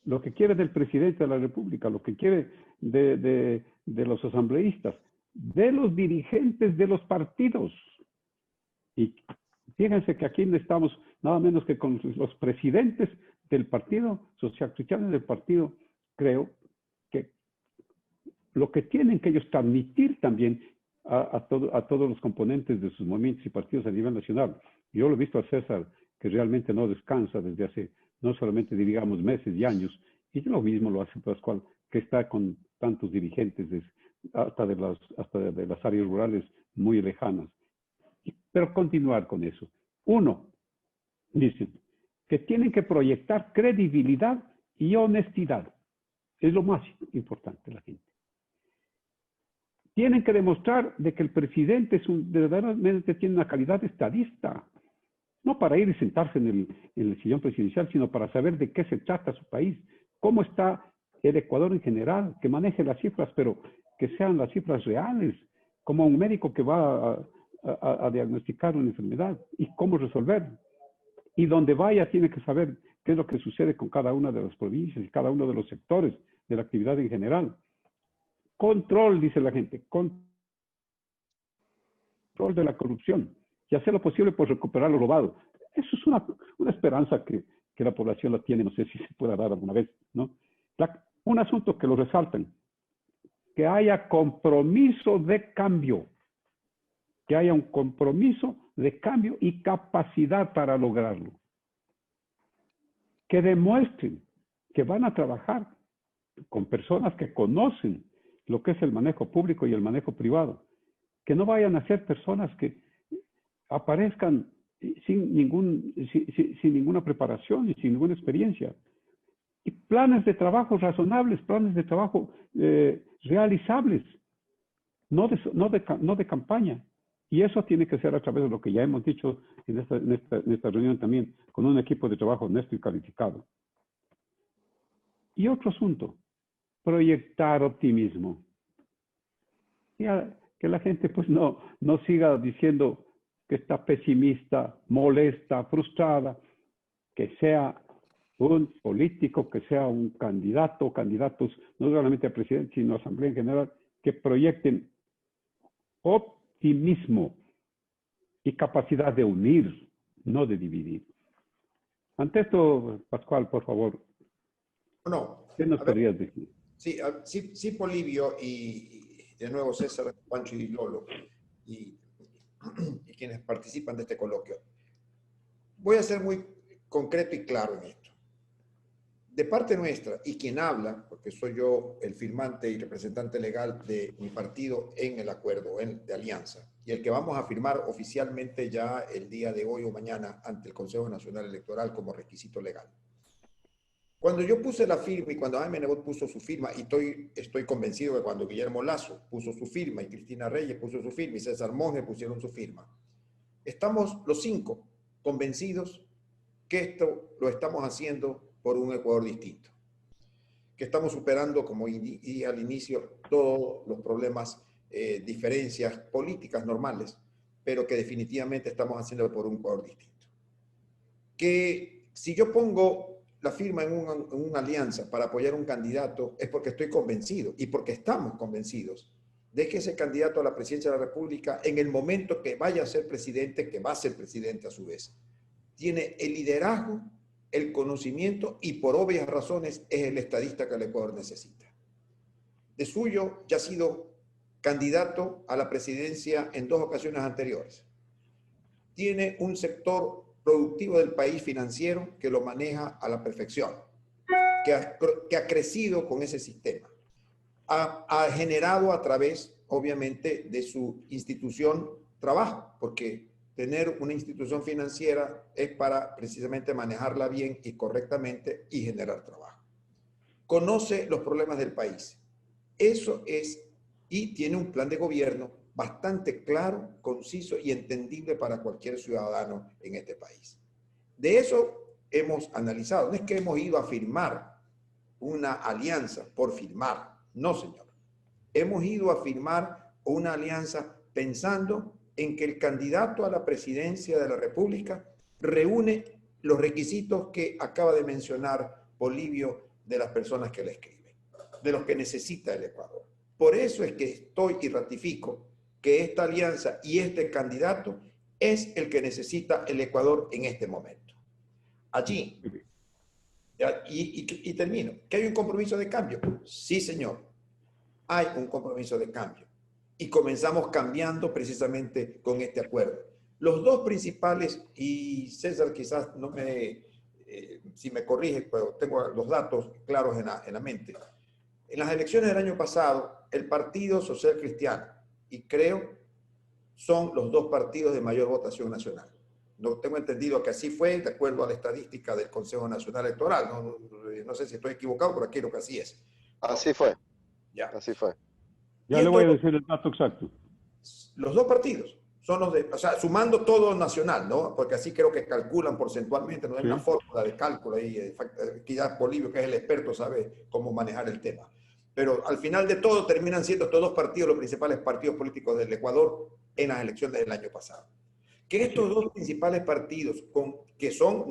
lo que quiere del presidente de la República, lo que quiere de los asambleístas, de los dirigentes de los partidos. Y fíjense que aquí estamos nada menos que con los presidentes del Partido Social Cristiano y del Partido, creo que lo que tienen que ellos transmitir también a todos los componentes de sus movimientos y partidos a nivel nacional. Yo lo he visto a César, que realmente no descansa desde hace, no solamente digamos meses y años, y lo mismo lo hace Pascual, que está con tantos dirigentes hasta de las áreas rurales muy lejanas. Pero continuar con eso. Uno, dicen, que tienen que proyectar credibilidad y honestidad. Es lo más importante la gente. Tienen que demostrar de que el presidente verdaderamente tiene una calidad de estadista. No para ir y sentarse en el sillón presidencial, sino para saber de qué se trata su país, cómo está el Ecuador en general, que maneje las cifras, pero que sean las cifras reales, como un médico que va a diagnosticar una enfermedad y cómo resolver. Y donde vaya tiene que saber qué es lo que sucede con cada una de las provincias y cada uno de los sectores de la actividad en general. Control, dice la gente, control de la corrupción y hacer lo posible por recuperar lo robado. Eso es una esperanza que la población la tiene, no sé si se pueda dar alguna vez, ¿no? Un asunto que lo resaltan, que haya compromiso de cambio, que haya un compromiso de cambio y capacidad para lograrlo. Que demuestren que van a trabajar con personas que conocen lo que es el manejo público y el manejo privado. Que no vayan a ser personas que aparezcan sin ninguna preparación y sin ninguna experiencia. Y planes de trabajo razonables, planes de trabajo realizables, no de campaña. Y eso tiene que ser a través de lo que ya hemos dicho en esta reunión también, con un equipo de trabajo honesto y calificado. Y otro asunto, proyectar optimismo. Que la gente pues no siga diciendo que está pesimista, molesta, frustrada, que sea un político, que sea un candidato, candidatos no solamente a presidente, sino a asamblea en general, que proyecten optimismo y capacidad de unir, no de dividir. Ante esto, Pascual, por favor, ¿qué nos querías decir? Sí, Polibio y de nuevo César, Pancho y Lolo y quienes participan de este coloquio. Voy a ser muy concreto y claro en esto. De parte nuestra, y quien habla, porque soy yo el firmante y representante legal de mi partido en el acuerdo de alianza, y el que vamos a firmar oficialmente ya el día de hoy o mañana ante el Consejo Nacional Electoral como requisito legal. Cuando yo puse la firma y cuando Jaime Nebot puso su firma, y estoy convencido que cuando Guillermo Lasso puso su firma y Cristina Reyes puso su firma y César Monge pusieron su firma, estamos los 5 convencidos que esto lo estamos haciendo por un Ecuador distinto, que estamos superando, como dije al inicio, todos los problemas, diferencias políticas normales, pero que definitivamente estamos haciendo por un Ecuador distinto. Que si yo pongo la firma en una alianza para apoyar un candidato es porque estoy convencido y porque estamos convencidos de que ese candidato a la presidencia de la República, en el momento que vaya a ser presidente, que va a ser presidente a su vez, tiene el liderazgo, el conocimiento y por obvias razones es el estadista que el Ecuador necesita. De suyo ya ha sido candidato a la presidencia en 2 ocasiones anteriores. Tiene un sector productivo del país financiero que lo maneja a la perfección, que ha crecido con ese sistema. Ha generado a través, obviamente, de su institución trabajo, porque tener una institución financiera es para precisamente manejarla bien y correctamente y generar trabajo. conoce los problemas del país. Eso es, y tiene un plan de gobierno bastante claro, conciso y entendible para cualquier ciudadano en este país. De eso hemos analizado. No es que hemos ido a firmar una alianza por firmar. No, señor. Hemos ido a firmar una alianza pensando en que el candidato a la presidencia de la República reúne los requisitos que acaba de mencionar Polibio de las personas que le escriben, de los que necesita el Ecuador. Por eso es que estoy y ratifico que esta alianza y este candidato es el que necesita el Ecuador en este momento. Allí, y termino, ¿que hay un compromiso de cambio? Sí, señor, hay un compromiso de cambio. Y comenzamos cambiando precisamente con este acuerdo. Los dos principales, y César quizás no me, si me corrige, pero tengo los datos claros en la mente. En las elecciones del año pasado, el Partido Social Cristiano y Creo son los dos partidos de mayor votación nacional. No tengo entendido que así fue, de acuerdo a la estadística del Consejo Nacional Electoral. No sé si estoy equivocado, pero creo que así es. Así fue. Ya. Así fue. Ya le voy a decir el dato exacto. Los dos partidos son los de, o sea, sumando todo nacional, ¿no? Porque así creo que calculan porcentualmente, no hay una fórmula de cálculo ahí, que ya Polibio, que es el experto, sabe cómo manejar el tema. Pero al final de todo terminan siendo estos dos partidos los principales partidos políticos del Ecuador en las elecciones del año pasado. Que estos dos principales partidos, que son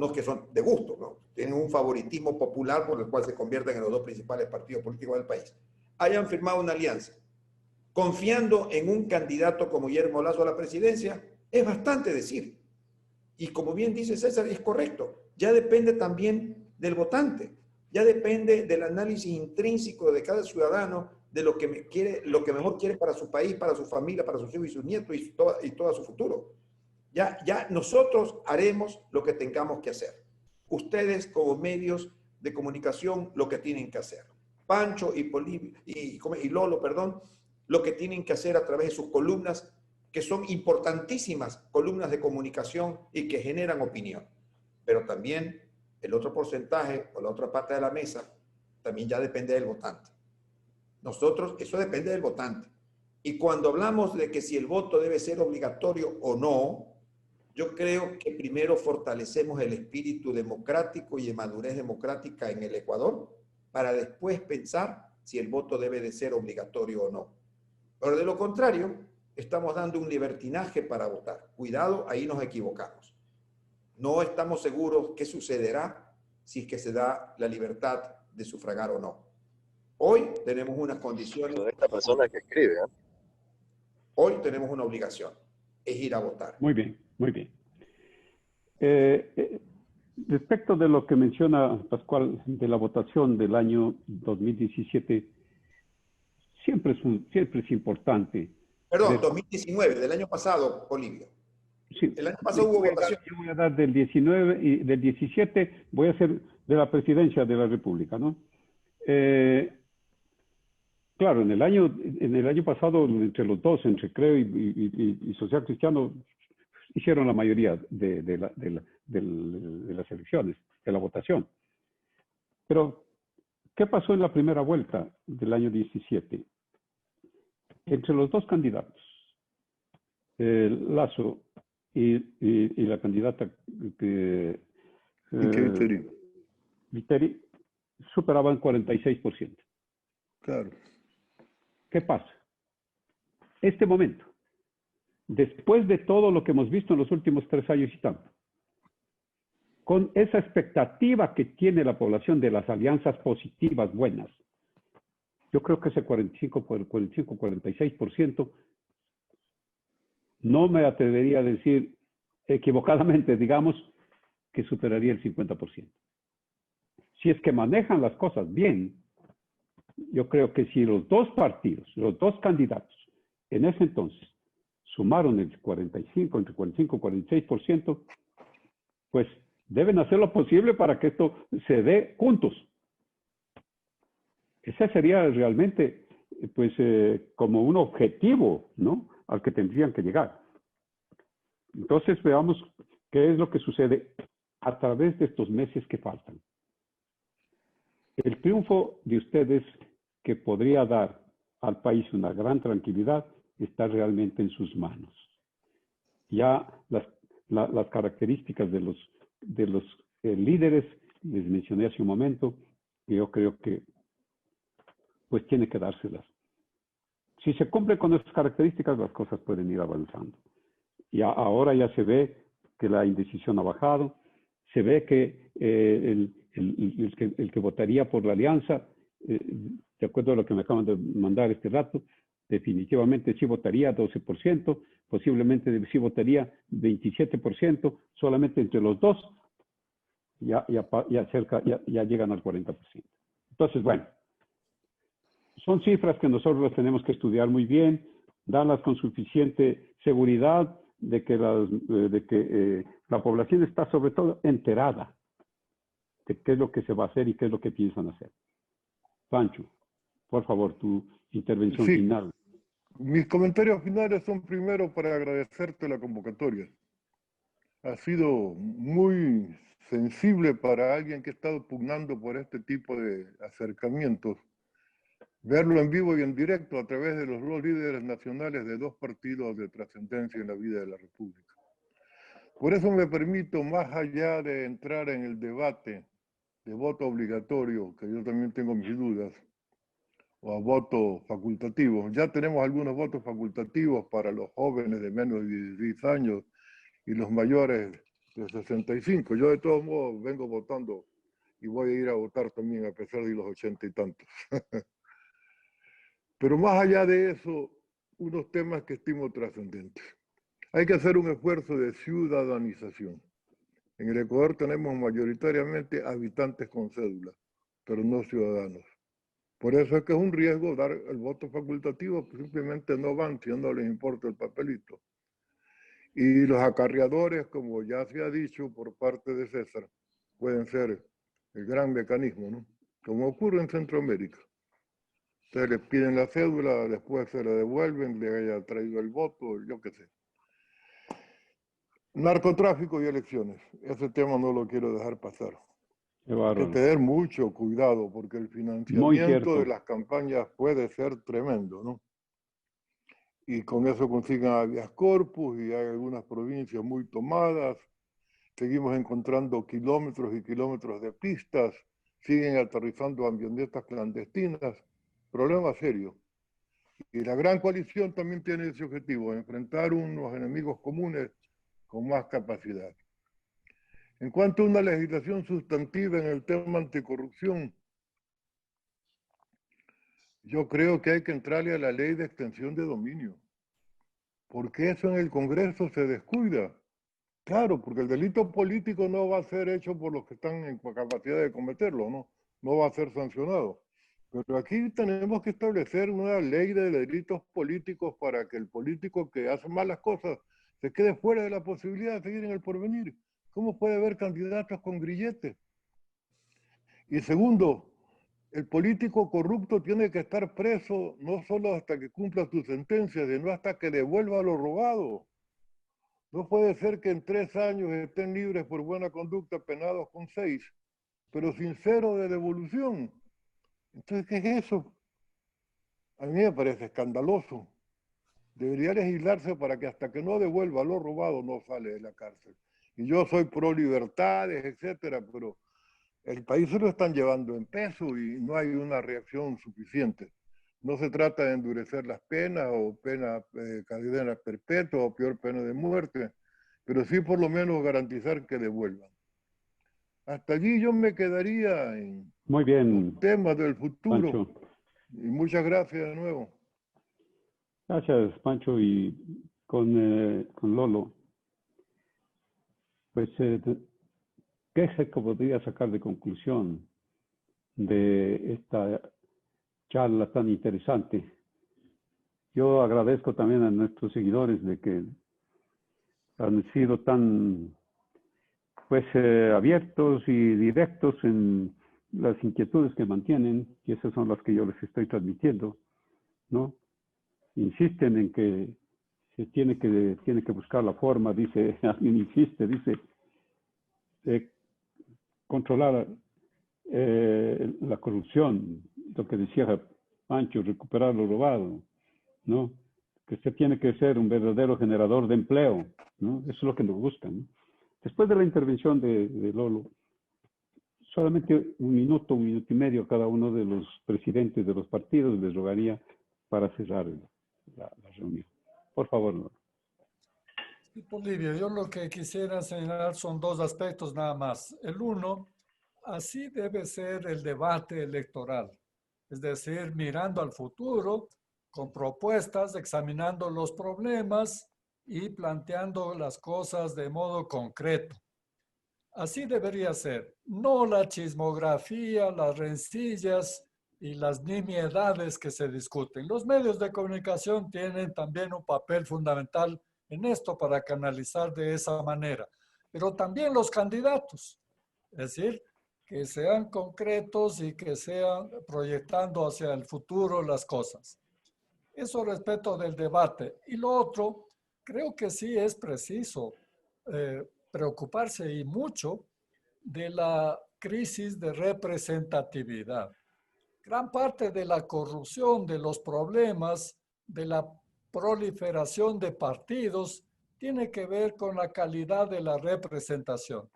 de gusto, ¿no? Tienen un favoritismo popular por el cual se convierten en los dos principales partidos políticos del país, hayan firmado una alianza confiando en un candidato como Guillermo Lasso a la presidencia, es bastante decir. Y como bien dice César, es correcto. Ya depende también del votante. Ya depende del análisis intrínseco de cada ciudadano, de lo que quiere, lo que mejor quiere para su país, para su familia, para sus hijos y sus nietos y todo su futuro. Ya nosotros haremos lo que tengamos que hacer. Ustedes como medios de comunicación lo que tienen que hacer. Pancho y Lolo, perdón, lo que tienen que hacer a través de sus columnas, que son importantísimas columnas de comunicación y que generan opinión. Pero también el otro porcentaje o la otra parte de la mesa también ya depende del votante. Nosotros, eso depende del votante. Y cuando hablamos de que si el voto debe ser obligatorio o no, yo creo que primero fortalecemos el espíritu democrático y de madurez democrática en el Ecuador para después pensar si el voto debe de ser obligatorio o no. Pero de lo contrario, estamos dando un libertinaje para votar. Cuidado, ahí nos equivocamos. No estamos seguros qué sucederá si es que se da la libertad de sufragar o no. Hoy tenemos unas condiciones. De esta persona que escribe, ¿eh? Hoy tenemos una obligación, es ir a votar. Muy bien, muy bien. Respecto de lo que menciona Pascual de la votación del año 2017, siempre es importante. Perdón, 2019, del año pasado, Bolivia. Sí, el año pasado hubo votación. Yo voy a dar del 19 y del 17, voy a hacer de la presidencia de la República, ¿no? Claro, en el año pasado, entre los dos, entre Creo y Social Cristiano, hicieron la mayoría de las elecciones, de la votación. Pero, ¿qué pasó en la primera vuelta del año 17? Entre los dos candidatos, Lasso y la candidata Viteri, superaban 46%. Claro. ¿Qué pasa? Este momento, después de todo lo que hemos visto en los últimos 3 años y tanto, con esa expectativa que tiene la población de las alianzas positivas buenas, yo creo que ese 45-46%, no me atrevería a decir equivocadamente, digamos, que superaría el 50%. Si es que manejan las cosas bien, yo creo que si los dos partidos, los dos candidatos, en ese entonces, sumaron el 45, entre 45 y 46%, pues deben hacer lo posible para que esto se dé juntos. Ese sería realmente, pues, como un objetivo, ¿no?, al que tendrían que llegar. Entonces, veamos qué es lo que sucede a través de estos meses que faltan. el triunfo de ustedes, que podría dar al país una gran tranquilidad, está realmente en sus manos. Ya las características de los líderes, les mencioné hace un momento, y yo creo que pues tiene que dárselas. Si se cumple con esas características, las cosas pueden ir avanzando. Y ahora ya se ve que la indecisión ha bajado, se ve que el que votaría por la alianza, de acuerdo a lo que me acaban de mandar este rato, definitivamente sí votaría 12%, posiblemente sí votaría 27%, solamente entre los dos ya llegan al 40%. Entonces, bueno, son cifras que nosotros tenemos que estudiar muy bien, darlas con suficiente seguridad de que la población está sobre todo enterada de qué es lo que se va a hacer y qué es lo que piensan hacer. Pancho, por favor, tu intervención final. Mis comentarios finales son primero para agradecerte la convocatoria. Ha sido muy sensible para alguien que ha estado pugnando por este tipo de acercamientos, verlo en vivo y en directo a través de los dos líderes nacionales de dos partidos de trascendencia en la vida de la República. Por eso me permito, más allá de entrar en el debate de voto obligatorio, que yo también tengo mis dudas, o a voto facultativo. Ya tenemos algunos votos facultativos para los jóvenes de menos de 16 años y los mayores de 65. Yo de todos modos vengo votando y voy a ir a votar también a pesar de los 80 y tantos. Pero más allá de eso, unos temas que estimo trascendentes. Hay que hacer un esfuerzo de ciudadanización. En el Ecuador tenemos mayoritariamente habitantes con cédula, pero no ciudadanos. Por eso es que es un riesgo dar el voto facultativo, pues simplemente no van si no les importa el papelito. Y los acarreadores, como ya se ha dicho por parte de César, pueden ser el gran mecanismo, ¿no? Como ocurre en Centroamérica. Ustedes les piden la cédula, después se la devuelven, le haya traído el voto, yo qué sé. Narcotráfico y elecciones. Ese tema no lo quiero dejar pasar. Hay que tener mucho cuidado porque el financiamiento de las campañas puede ser tremendo, ¿no? Y con eso consiguen habeas corpus y hay algunas provincias muy tomadas. Seguimos encontrando kilómetros y kilómetros de pistas. Siguen aterrizando avionetas clandestinas. Problema serio. Y la gran coalición también tiene ese objetivo, enfrentar unos enemigos comunes con más capacidad. En cuanto a una legislación sustantiva en el tema anticorrupción, yo creo que hay que entrarle a la ley de extensión de dominio, porque eso en el Congreso se descuida. Claro, porque el delito político no va a ser hecho por los que están en capacidad de cometerlo, ¿no? No va a ser sancionado. Pero aquí tenemos que establecer una ley de delitos políticos para que el político que hace malas cosas se quede fuera de la posibilidad de seguir en el porvenir. ¿Cómo puede haber candidatos con grilletes? Y segundo, el político corrupto tiene que estar preso no solo hasta que cumpla su sentencia, sino hasta que devuelva lo robado. No puede ser que en 3 años estén libres por buena conducta, penados con 6, pero sin 0 de devolución. Entonces, ¿qué es eso? A mí me parece escandaloso. Debería legislarse para que hasta que no devuelva lo robado no sale de la cárcel. Y yo soy pro libertades, etcétera, pero el país se lo están llevando en peso y no hay una reacción suficiente. No se trata de endurecer las penas o pena cadena perpetua o peor pena de muerte, pero sí por lo menos garantizar que devuelvan. Hasta allí yo me quedaría en muy bien, los temas del futuro. Pancho. Y muchas gracias de nuevo. Gracias, Pancho, y con Lolo. Pues, ¿qué se podría sacar de conclusión de esta charla tan interesante? Yo agradezco también a nuestros seguidores de que han sido tan abiertos y directos en las inquietudes que mantienen, y esas son las que yo les estoy transmitiendo, ¿no? Insisten en que se tiene que buscar la forma, dice, alguien insiste, dice, controlar la corrupción, lo que decía Pancho, recuperar lo robado, ¿no? Que usted tiene que ser un verdadero generador de empleo, ¿no? Eso es lo que nos gusta, ¿no? Después de la intervención de Lolo, solamente un minuto y medio a cada uno de los presidentes de los partidos les rogaría para cerrar la reunión. Por favor, Lolo. Sí, Polibio, yo lo que quisiera señalar son dos aspectos nada más. El uno, así debe ser el debate electoral, es decir, mirando al futuro, con propuestas, examinando los problemas y planteando las cosas de modo concreto. Así debería ser, no la chismografía, las rencillas y las nimiedades que se discuten. Los medios de comunicación tienen también un papel fundamental en esto para canalizar de esa manera, pero también los candidatos, es decir, que sean concretos y que sean proyectando hacia el futuro las cosas. Eso respecto del debate. Y lo otro, creo que sí es preciso preocuparse y mucho de la crisis de representatividad. Gran parte de la corrupción, de los problemas, de la proliferación de partidos, tiene que ver con la calidad de la representación.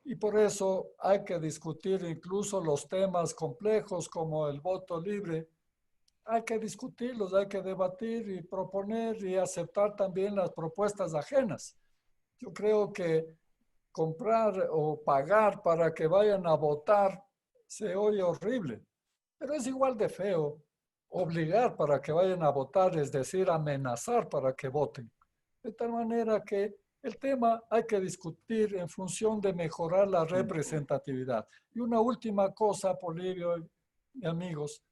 Y por eso hay que discutir incluso los temas complejos como el voto libre. Hay que discutirlos, hay que debatir y proponer y aceptar también las propuestas ajenas. Yo creo que comprar o pagar para que vayan a votar se oye horrible, pero es igual de feo obligar para que vayan a votar, es decir, amenazar para que voten. De tal manera que el tema hay que discutir en función de mejorar la representatividad. Y una última cosa, Polibio y amigos,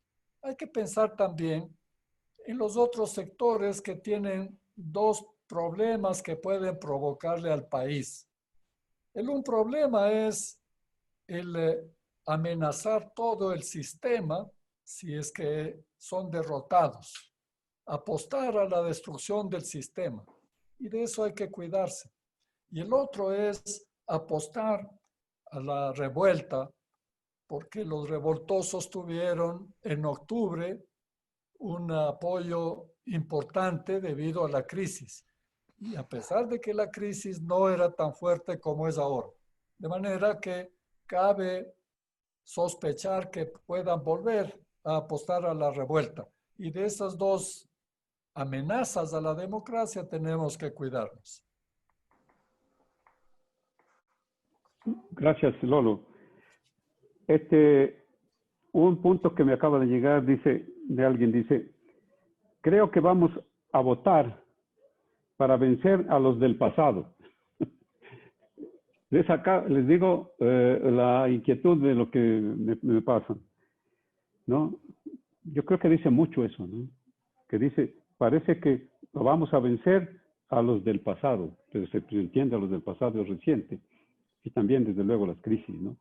hay que pensar también en los otros sectores que tienen dos problemas que pueden provocarle al país. Un problema es el amenazar todo el sistema si es que son derrotados, apostar a la destrucción del sistema. Y de eso hay que cuidarse. Y el otro es apostar a la revuelta, porque los revoltosos tuvieron en octubre un apoyo importante debido a la crisis. Y a pesar de que la crisis no era tan fuerte como es ahora. De manera que cabe sospechar que puedan volver a apostar a la revuelta. Y de esas dos amenazas a la democracia tenemos que cuidarnos. Gracias, Lolo. Un punto que me acaba de llegar, alguien dice, creo que vamos a votar para vencer a los del pasado. Les digo la inquietud de lo que me pasa, ¿no? Yo creo que dice mucho eso, ¿no? Que dice, parece que lo vamos a vencer a los del pasado, pero se entiende a los del pasado reciente, y también, desde luego, las crisis, ¿no?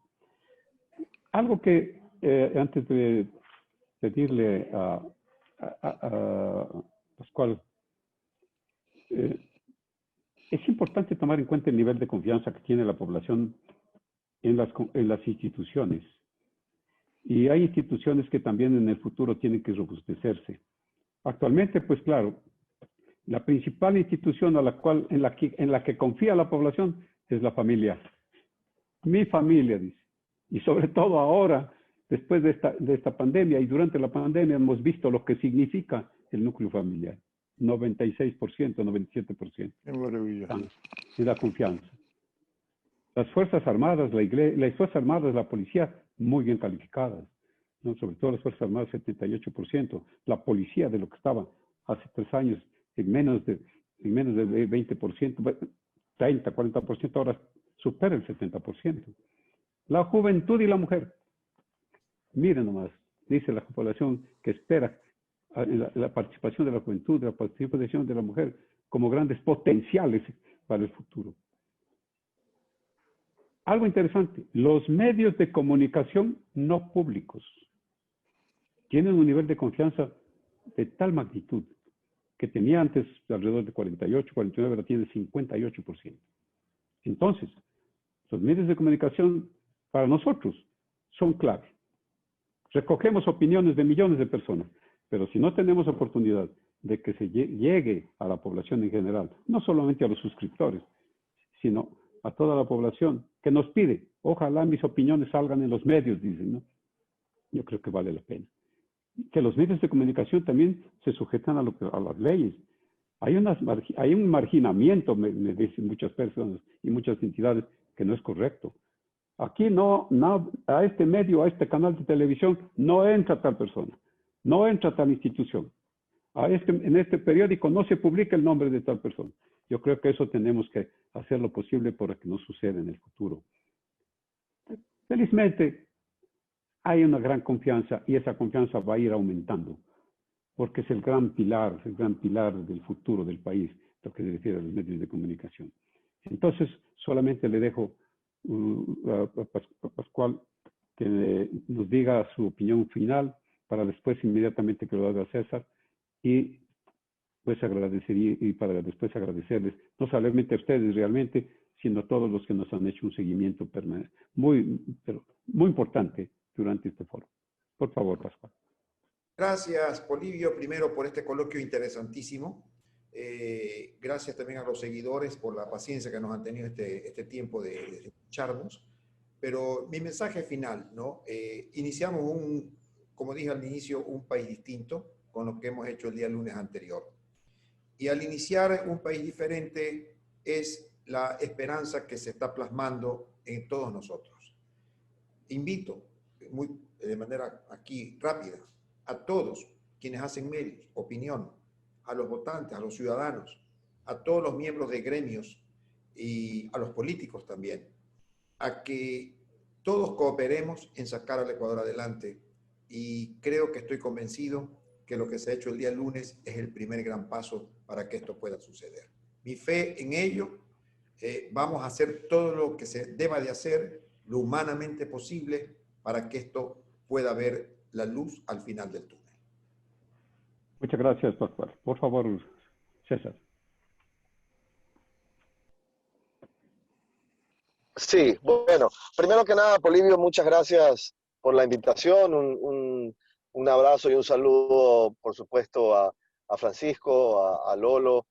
Algo que, antes de pedirle a Pascual, es importante tomar en cuenta el nivel de confianza que tiene la población en las instituciones. Y hay instituciones que también en el futuro tienen que robustecerse. Actualmente, pues claro, la principal institución en la que confía la población es la familia. Mi familia, dice. Y sobre todo ahora, después de esta pandemia y durante la pandemia, hemos visto lo que significa el núcleo familiar. 96%, 97%. Qué maravilla. Y la confianza. Las Fuerzas Armadas, las Fuerzas Armadas, la policía, muy bien calificadas, ¿no? Sobre todo las Fuerzas Armadas, 78%. La policía, de lo que estaba hace 3 años, en menos de 20%, 30, 40%, ahora supera el 70%. La juventud y la mujer. Miren nomás, dice la población que espera la participación de la juventud, la participación de la mujer como grandes potenciales para el futuro. Algo interesante, los medios de comunicación no públicos tienen un nivel de confianza de tal magnitud que tenía antes alrededor de 48, 49, ahora tiene 58%. Entonces, los medios de comunicación para nosotros son claves. Recogemos opiniones de millones de personas, pero si no tenemos oportunidad de que se llegue a la población en general, no solamente a los suscriptores, sino a toda la población que nos pide, ojalá mis opiniones salgan en los medios, dicen, ¿no? Yo creo que vale la pena. Que los medios de comunicación también se sujetan a las leyes. Hay un marginamiento, me dicen muchas personas y muchas entidades, que no es correcto. Aquí a este medio, a este canal de televisión, no entra tal persona, no entra tal institución. En este periódico no se publica el nombre de tal persona. Yo creo que eso tenemos que hacer lo posible para que no suceda en el futuro. Felizmente, hay una gran confianza y esa confianza va a ir aumentando, porque es el gran pilar del futuro del país, lo que se refiere a los medios de comunicación. Entonces, solamente le dejo a Pascual que nos diga su opinión final, para después inmediatamente que lo haga César, y pues agradecería, y para después agradecerles, no solamente a ustedes realmente, sino a todos los que nos han hecho un seguimiento muy importante durante este foro. Por favor, Pascual. Gracias, Polibio, primero por este coloquio interesantísimo. Gracias también a los seguidores por la paciencia que nos han tenido este tiempo de escucharnos. Pero mi mensaje final, ¿no? Iniciamos como dije al inicio, un país distinto con lo que hemos hecho el día lunes anterior. Y al iniciar un país diferente es la esperanza que se está plasmando en todos nosotros. Invito de manera aquí rápida a todos quienes hacen medios, opinión, a los votantes, a los ciudadanos, a todos los miembros de gremios y a los políticos también, a que todos cooperemos en sacar al Ecuador adelante. Y creo que estoy convencido que lo que se ha hecho el día lunes es el primer gran paso para que esto pueda suceder. Mi fe en ello, vamos a hacer todo lo que se deba de hacer, lo humanamente posible, para que esto pueda ver la luz al final del túnel. Muchas gracias, Pascual. Por favor, César. Sí, bueno, primero que nada, Polibio, muchas gracias por la invitación. Un abrazo y un saludo, por supuesto, a Francisco, a Lolo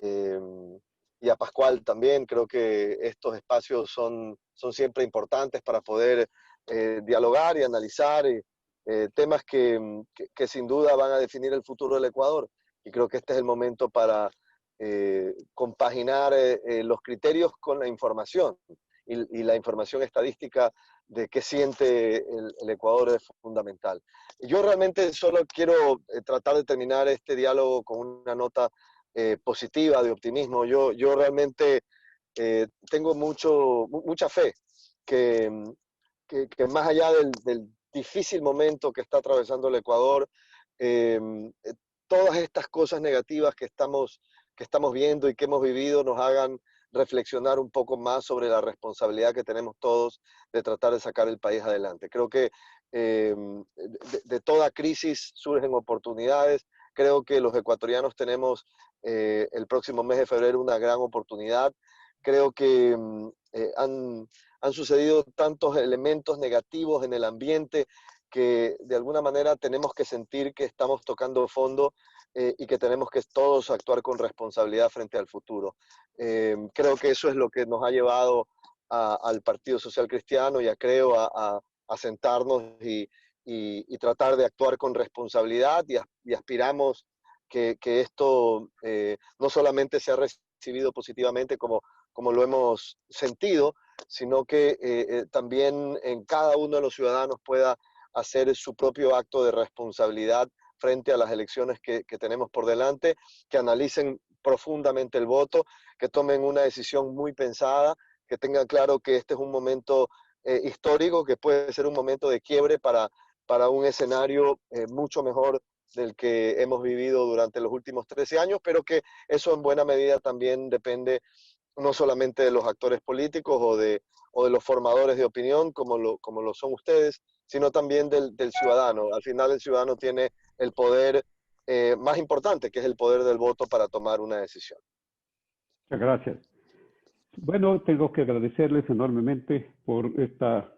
y a Pascual también. Creo que estos espacios son siempre importantes para poder dialogar y analizar temas que sin duda van a definir el futuro del Ecuador. Y creo que este es el momento para compaginar los criterios con la información. Y la información estadística de qué siente el Ecuador es fundamental. Yo realmente solo quiero tratar de terminar este diálogo con una nota positiva, de optimismo. Yo realmente tengo mucha fe que más allá del difícil momento que está atravesando el Ecuador, todas estas cosas negativas que estamos viendo y que hemos vivido nos hagan reflexionar un poco más sobre la responsabilidad que tenemos todos de tratar de sacar el país adelante. Creo que de toda crisis surgen oportunidades. Creo que los ecuatorianos tenemos el próximo mes de febrero una gran oportunidad. Creo que han sucedido tantos elementos negativos en el ambiente que de alguna manera tenemos que sentir que estamos tocando fondo y que tenemos que todos actuar con responsabilidad frente al futuro. Creo que eso es lo que nos ha llevado al Partido Social Cristiano y a sentarnos y tratar de actuar con responsabilidad y aspiramos que esto no solamente sea recibido positivamente como lo hemos sentido, sino que también en cada uno de los ciudadanos pueda hacer su propio acto de responsabilidad frente a las elecciones que tenemos por delante, que analicen profundamente el voto, que tomen una decisión muy pensada, que tengan claro que este es un momento histórico, que puede ser un momento de quiebre para un escenario mucho mejor del que hemos vivido durante los últimos 13 años, pero que eso en buena medida también depende no solamente de los actores políticos o de los formadores de opinión, como lo son ustedes, sino también del ciudadano. Al final el ciudadano tiene el poder más importante, que es el poder del voto para tomar una decisión. Muchas gracias. Bueno, tengo que agradecerles enormemente por esta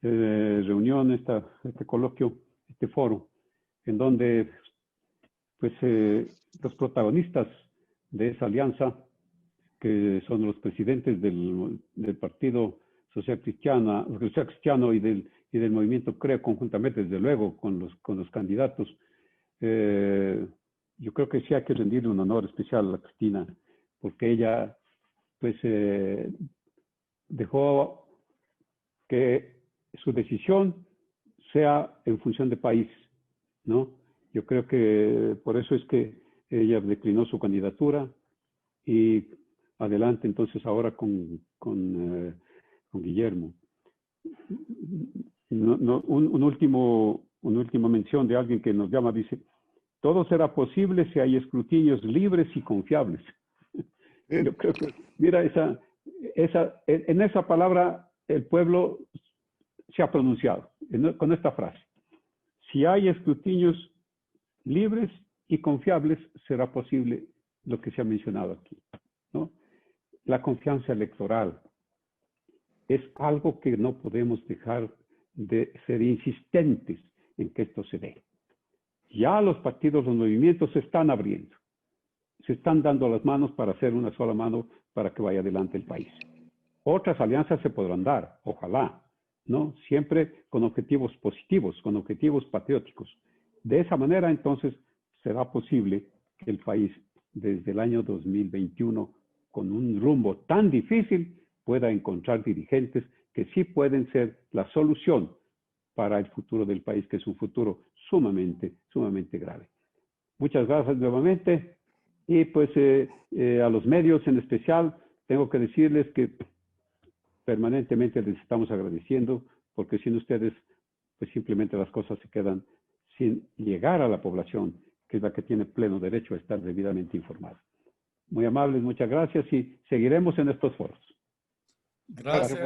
reunión, este coloquio, este foro, en donde pues los protagonistas de esa alianza, que son los presidentes del Partido Social Cristiano y del movimiento CREO conjuntamente, desde luego, con los candidatos, yo creo que sí hay que rendirle un honor especial a Cristina, porque ella pues dejó que su decisión sea en función de país, ¿no? Yo creo que por eso es que ella declinó su candidatura y adelante entonces ahora con Guillermo. Una última mención de alguien que nos llama, dice, todo será posible si hay escrutinios libres y confiables. Yo creo que, mira, en esa palabra el pueblo se ha pronunciado, con esta frase. Si hay escrutinios libres y confiables, será posible lo que se ha mencionado aquí, ¿no? La confianza electoral es algo que no podemos dejar de ser insistentes en que esto se dé. Ya los partidos, los movimientos se están abriendo, se están dando las manos para hacer una sola mano para que vaya adelante el país. Otras alianzas se podrán dar, ojalá, ¿no? Siempre con objetivos positivos, con objetivos patrióticos. De esa manera, entonces, será posible que el país, desde el año 2021, con un rumbo tan difícil, pueda encontrar dirigentes que sí pueden ser la solución para el futuro del país, que es un futuro sumamente grave. Muchas gracias nuevamente. Y pues a los medios en especial, tengo que decirles que permanentemente les estamos agradeciendo, porque sin ustedes, pues simplemente las cosas se quedan sin llegar a la población, que es la que tiene pleno derecho a estar debidamente informada. Muy amables, muchas gracias y seguiremos en estos foros. Gracias.